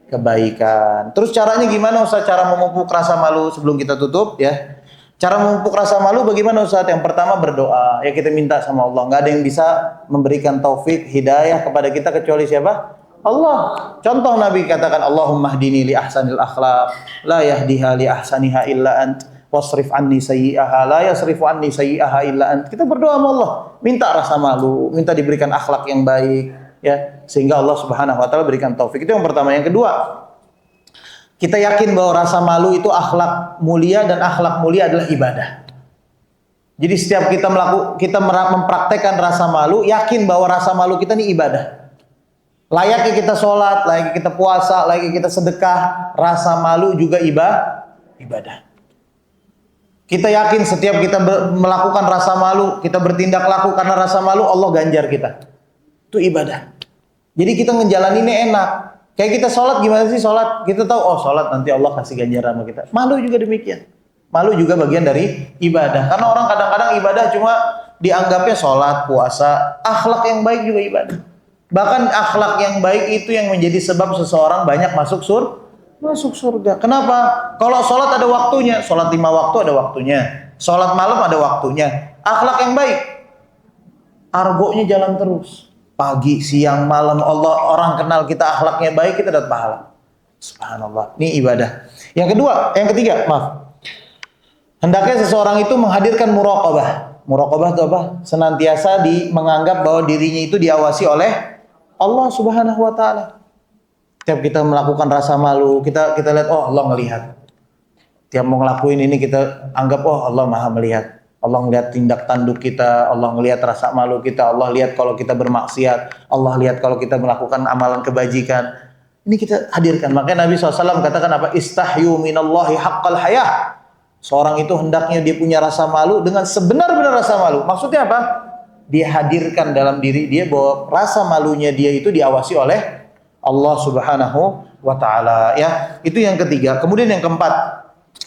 kebaikan. Terus caranya gimana Ustaz, cara memupuk rasa malu sebelum kita tutup ya? Cara memupuk rasa malu bagaimana Ustaz? Yang pertama berdoa. Ya kita minta sama Allah. Nggak ada yang bisa memberikan taufik, hidayah kepada kita kecuali siapa? Allah. Contoh Nabi katakan Allahumma hdini li ahsanil akhlaq la yahdiha li ahsaniha illa ant wasrif anni sayyi'aha la yasrifu anni sayyi'aha illa ant. Kita berdoa sama Allah, minta rasa malu, minta diberikan akhlak yang baik ya, sehingga Allah Subhanahu wa taala berikan taufik. Itu yang pertama. Yang kedua, kita yakin bahwa rasa malu itu akhlak mulia dan akhlak mulia adalah ibadah. Jadi setiap kita mempraktekkan rasa malu, yakin bahwa rasa malu kita ini ibadah. Layaknya kita sholat, layaknya kita puasa, layaknya kita sedekah, rasa malu juga ibadah. Kita yakin setiap kita melakukan rasa malu, kita bertindak laku karena rasa malu, Allah ganjar kita. Itu ibadah. Jadi kita ngejalaninnya enak. Kayak kita sholat, gimana sih sholat? Kita tahu, oh sholat nanti Allah kasih ganjar sama kita. Malu juga demikian. Malu juga bagian dari ibadah. Karena orang kadang-kadang ibadah cuma dianggapnya sholat, puasa. Akhlak yang baik juga ibadah. Bahkan akhlak yang baik itu yang menjadi sebab seseorang banyak masuk surga. Kenapa? Kalau sholat ada waktunya, sholat 5 waktu ada waktunya, sholat malam ada waktunya. Akhlak yang baik, argonya jalan terus. Pagi, siang, malam, orang kenal kita akhlaknya baik, kita dapat pahala. Subhanallah, ini ibadah. Yang ketiga, hendaknya seseorang itu menghadirkan muraqabah. Muraqabah itu apa? Senantiasa menganggap bahwa dirinya itu diawasi oleh Allah Subhanahu wa taala. Tiap kita melakukan rasa malu, kita lihat, oh Allah ngelihat. Tiap mau ngelakuin ini kita anggap, oh Allah Maha melihat. Allah ngelihat tindak tanduk kita, Allah ngelihat rasa malu kita, Allah lihat kalau kita bermaksiat, Allah lihat kalau kita melakukan amalan kebajikan. Ini kita hadirkan. Makanya Nabi SAW katakan apa? Istahyu minallahi haqqal hayah. Seorang itu hendaknya dia punya rasa malu dengan sebenar-benar rasa malu. Maksudnya apa? Dia hadirkan dalam diri dia bahwa rasa malunya dia itu diawasi oleh Allah Subhanahu wa taala ya. Itu yang ketiga. Kemudian yang keempat,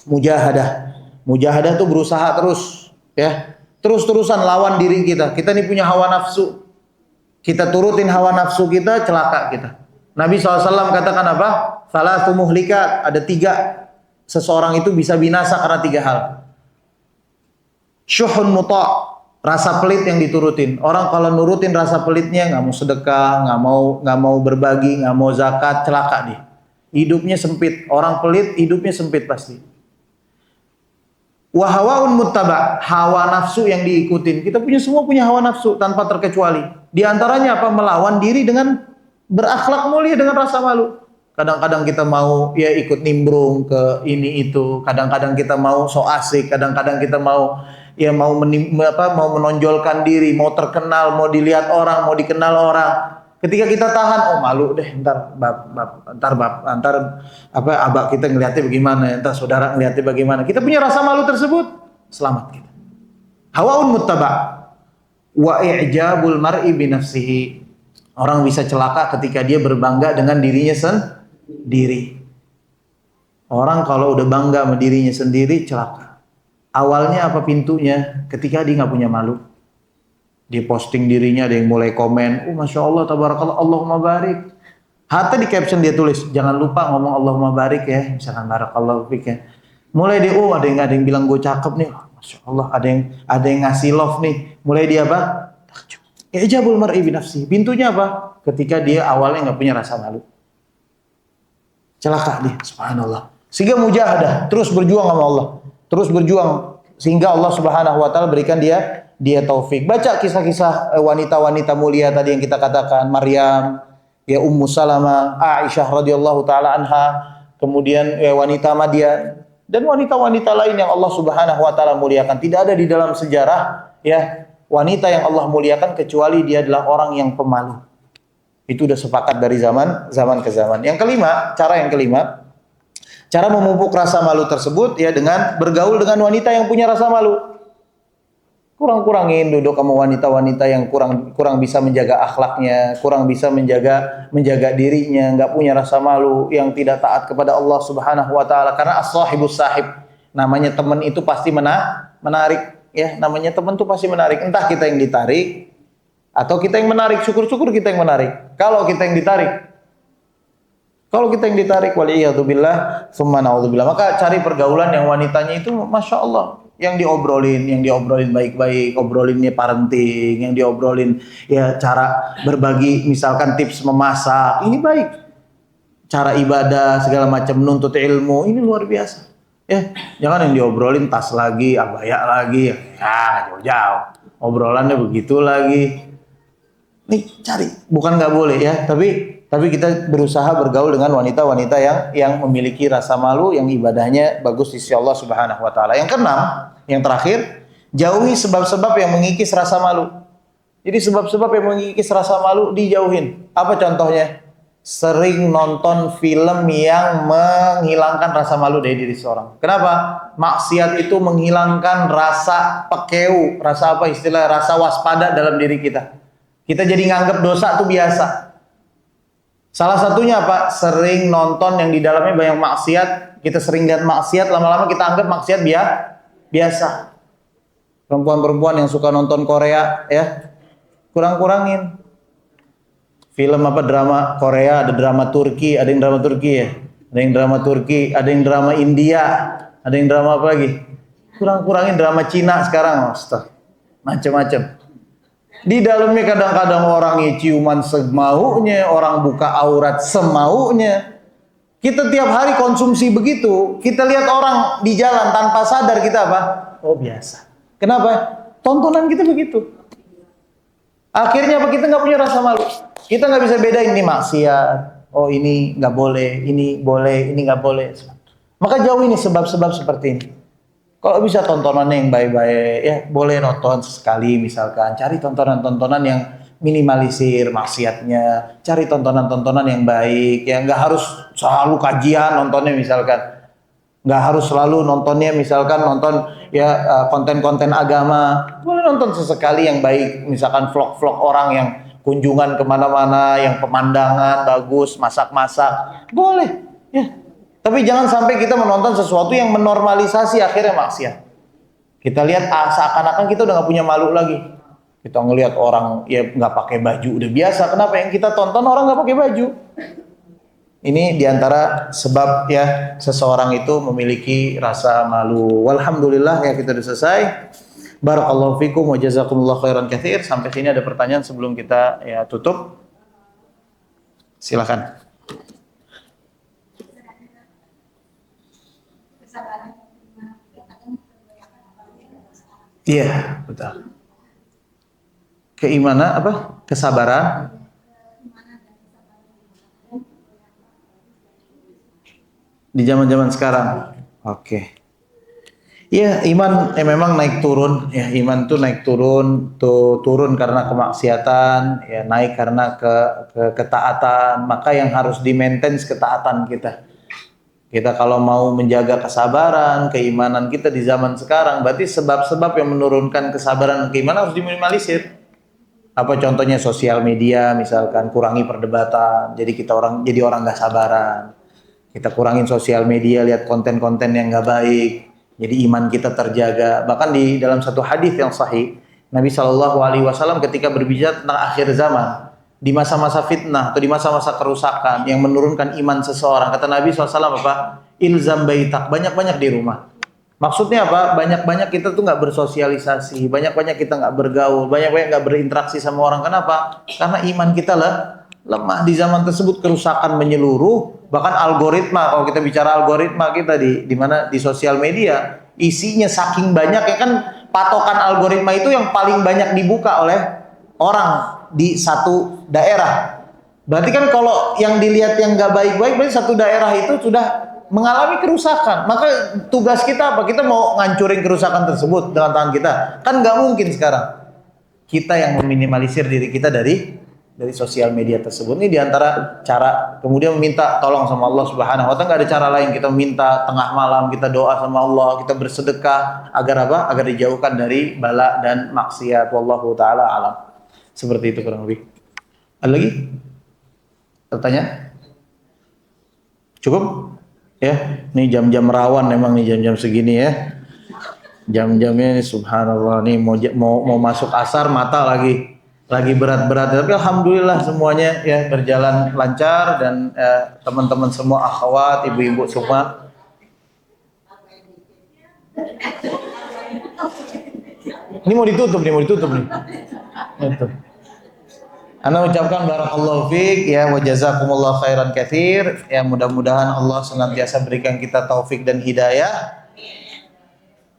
mujahadah. Mujahadah itu berusaha terus ya. Terus-terusan lawan diri kita. Kita ini punya hawa nafsu. Kita turutin hawa nafsu kita, celaka kita. Nabi SAW katakan apa? Salatsu muhlikat. Ada 3. Seseorang itu bisa binasa karena 3 hal. Syuhun muta'. Rasa pelit yang diturutin. Orang kalau nurutin rasa pelitnya, nggak mau sedekah, nggak mau berbagi, nggak mau zakat, celaka dia. Hidupnya sempit. Orang pelit hidupnya sempit pasti. Wahawaun muttaba, hawa nafsu yang diikutin. Kita semua punya hawa nafsu tanpa terkecuali. Di antaranya apa? Melawan diri dengan berakhlak mulia dengan rasa malu. Kadang-kadang kita mau ya ikut nimbrung ke ini itu. Kadang-kadang kita mau so asik. Kadang-kadang kita mau menonjolkan diri, mau terkenal, mau dilihat orang, mau dikenal orang. Ketika kita tahan, oh malu deh, ntar abak kita ngeliatnya bagaimana, ntar saudara ngeliatnya bagaimana. Kita punya rasa malu tersebut, selamat kita. Hawaun muttaba wa i'jabul mar'i bi nafsihi. Orang bisa celaka ketika dia berbangga dengan dirinya sendiri. Orang kalau udah bangga sama dirinya sendiri celaka. Awalnya apa pintunya? Ketika dia nggak punya malu. Dia posting dirinya, ada yang mulai komen, Masya Allah, tabarakallah, Allahumma barik. Hatta di caption dia tulis, jangan lupa ngomong Allahumma barik ya, misalkan barakallahu fik ya. Mulai dia, ada yang bilang gue cakep nih, Masya Allah, ada yang ngasih love nih. Mulai dia apa? Takjub. Ijabul mar'i binafsi. Pintunya apa? Ketika dia awalnya nggak punya rasa malu. Celaka dia, subhanallah. Sehingga mujahadah, terus berjuang sama Allah. Terus berjuang sehingga Allah Subhanahu wa taala berikan dia taufik. Baca kisah-kisah wanita-wanita mulia tadi yang kita katakan, Maryam, ya Ummu Salamah, Aisyah radhiyallahu taala anha, kemudian wanita Madian dan wanita-wanita lain yang Allah Subhanahu wa taala muliakan. Tidak ada di dalam sejarah ya wanita yang Allah muliakan kecuali dia adalah orang yang pemalu. Itu udah sepakat dari zaman ke zaman. Yang kelima, cara memupuk rasa malu tersebut ya dengan bergaul dengan wanita yang punya rasa malu. Kurang-kurangin duduk sama wanita-wanita yang kurang bisa menjaga akhlaknya, kurang bisa menjaga dirinya, nggak punya rasa malu, yang tidak taat kepada Allah Subhanahu wa taala. Karena as-sahibus sahib, namanya teman itu pasti menarik ya, namanya teman itu pasti menarik. Entah kita yang ditarik atau kita yang menarik, syukur-syukur kita yang menarik. Kalau kita yang ditarik, waliyadzubillah, tsumma na'udzubillah. Maka cari pergaulan yang wanitanya itu Masya Allah, yang diobrolin baik-baik, obrolinnya parenting, yang diobrolin ya cara berbagi, misalkan tips memasak, ini baik. Cara ibadah segala macam, nuntut ilmu, ini luar biasa. Ya, jangan yang diobrolin tas lagi, abaya lagi, ya jauh-jauh. Obrolannya begitu lagi. Nih cari, bukan nggak boleh ya, tapi kita berusaha bergaul dengan wanita-wanita yang memiliki rasa malu, yang ibadahnya bagus di sisi Allah Subhanahu wa taala. Yang keenam, yang terakhir, jauhi sebab-sebab yang mengikis rasa malu. Jadi sebab-sebab yang mengikis rasa malu dijauhin. Apa contohnya? Sering nonton film yang menghilangkan rasa malu dari diri seorang. Kenapa? Maksiat itu menghilangkan rasa pekeu, rasa apa istilah, rasa waspada dalam diri kita. Kita jadi nganggap dosa itu biasa. Salah satunya apa? Sering nonton yang di dalamnya banyak maksiat. Kita sering lihat maksiat, lama-lama kita anggap maksiat biasa. Perempuan-perempuan yang suka nonton Korea, ya kurang-kurangin. Film apa, drama Korea, ada drama Turki, ada yang drama Turki ya, ada yang drama Turki, ada yang drama India, ada yang drama apa lagi? Kurang-kurangin drama Cina sekarang, macam-macam. Di dalamnya kadang-kadang orangnya ciuman semaunya, orang buka aurat semaunya. Kita tiap hari konsumsi begitu. Kita lihat orang di jalan tanpa sadar, kita apa? Oh biasa. Kenapa? Tontonan kita begitu. Akhirnya apa? Kita nggak punya rasa malu. Kita nggak bisa bedain ini maksiat. Oh ini nggak boleh, ini boleh, ini nggak boleh. Maka jauh ini sebab-sebab seperti ini. Kalau bisa tontonannya yang baik-baik, ya boleh nonton sekali misalkan. Cari tontonan-tontonan yang minimalisir maksiatnya. Cari tontonan-tontonan yang baik, yang nggak harus selalu kajian nontonnya misalkan. Nggak harus selalu nontonnya misalkan nonton ya konten-konten agama. Boleh nonton sesekali yang baik, misalkan vlog-vlog orang yang kunjungan kemana-mana, yang pemandangan bagus, masak-masak. Boleh, ya. Tapi jangan sampai kita menonton sesuatu yang menormalisasi akhirnya maksiat. Kita lihat seakan-akan kita udah nggak punya malu lagi. Kita ngelihat orang ya nggak pakai baju udah biasa. Kenapa yang kita tonton orang nggak pakai baju? Ini diantara sebab ya seseorang itu memiliki rasa malu. Walhamdulillah ya kita sudah selesai. Barakallahu fikum wa jazakumullah khairan katsir. Sampai sini ada pertanyaan sebelum kita ya tutup. Silakan. Iya, betul. Keimanan apa? Kesabaran. Di zaman-zaman sekarang. Oke. Iya, iman memang naik turun. Ya, iman tuh naik turun, turun karena kemaksiatan, ya naik karena ketaatan. Maka yang harus di-maintain ketaatan kita. Kita kalau mau menjaga kesabaran, keimanan kita di zaman sekarang, berarti sebab-sebab yang menurunkan kesabaran dan keimanan harus diminimalisir. Apa contohnya? Sosial media misalkan, kurangi perdebatan. Jadi jadi orang nggak sabaran. Kita kurangin sosial media, lihat konten-konten yang nggak baik. Jadi iman kita terjaga. Bahkan di dalam satu hadis yang sahih, Nabi Shallallahu Alaihi Wasallam ketika berbicara tentang akhir zaman, di masa-masa fitnah atau di masa-masa kerusakan yang menurunkan iman seseorang, kata Nabi SAW apa? Ilzam baitak, banyak-banyak di rumah. Maksudnya apa? Banyak-banyak kita tuh nggak bersosialisasi, banyak-banyak kita nggak bergaul, banyak-banyak nggak berinteraksi sama orang. Kenapa? Karena iman kita lemah. Di zaman tersebut kerusakan menyeluruh, bahkan algoritma, kalau kita bicara algoritma kita di mana di sosial media, isinya saking banyak ya kan, patokan algoritma itu yang paling banyak dibuka oleh orang di satu daerah. Berarti kan kalau yang dilihat yang nggak baik-baik, berarti satu daerah itu sudah mengalami kerusakan. Maka tugas kita apa? Kita mau ngancurin kerusakan tersebut dengan tangan kita? Kan nggak mungkin sekarang. Kita yang meminimalisir diri kita dari sosial media tersebut. Ini diantara cara. Kemudian meminta tolong sama Allah Subhanahu wa Ta'ala. Nggak ada cara lain. Kita minta tengah malam, kita doa sama Allah, kita bersedekah agar apa? Agar dijauhkan dari bala dan maksiat. Wallahu taala alam. Seperti itu kurang lebih. Ada lagi? Pertanyaan? Cukup? Ya, ini jam-jam rawan memang nih jam-jam segini ya. Jam-jamnya ini subhanallah nih mau masuk asar mata lagi berat-berat. Tapi alhamdulillah semuanya ya berjalan lancar dan teman-teman semua akhwat, ibu-ibu semua Ini mau ditutup nih. Itu. Ana ucapkan barakallahu fiik ya wa jazakumullah khairan katsir. Ya mudah-mudahan Allah senantiasa berikan kita taufik dan hidayah.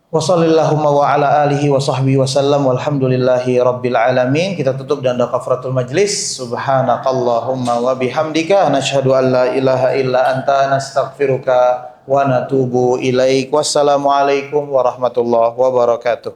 Wa sallallahu wa ala alihi wa sahbihi wasallam walhamdulillahi rabbil alamin. Kita tutup dan kafaratul majlis. Subhanakallahumma wa bihamdika nasyhadu an la ilaha illa anta nastaghfiruka wa natubu ilaik. Wassalamualaikum warahmatullahi wabarakatuh.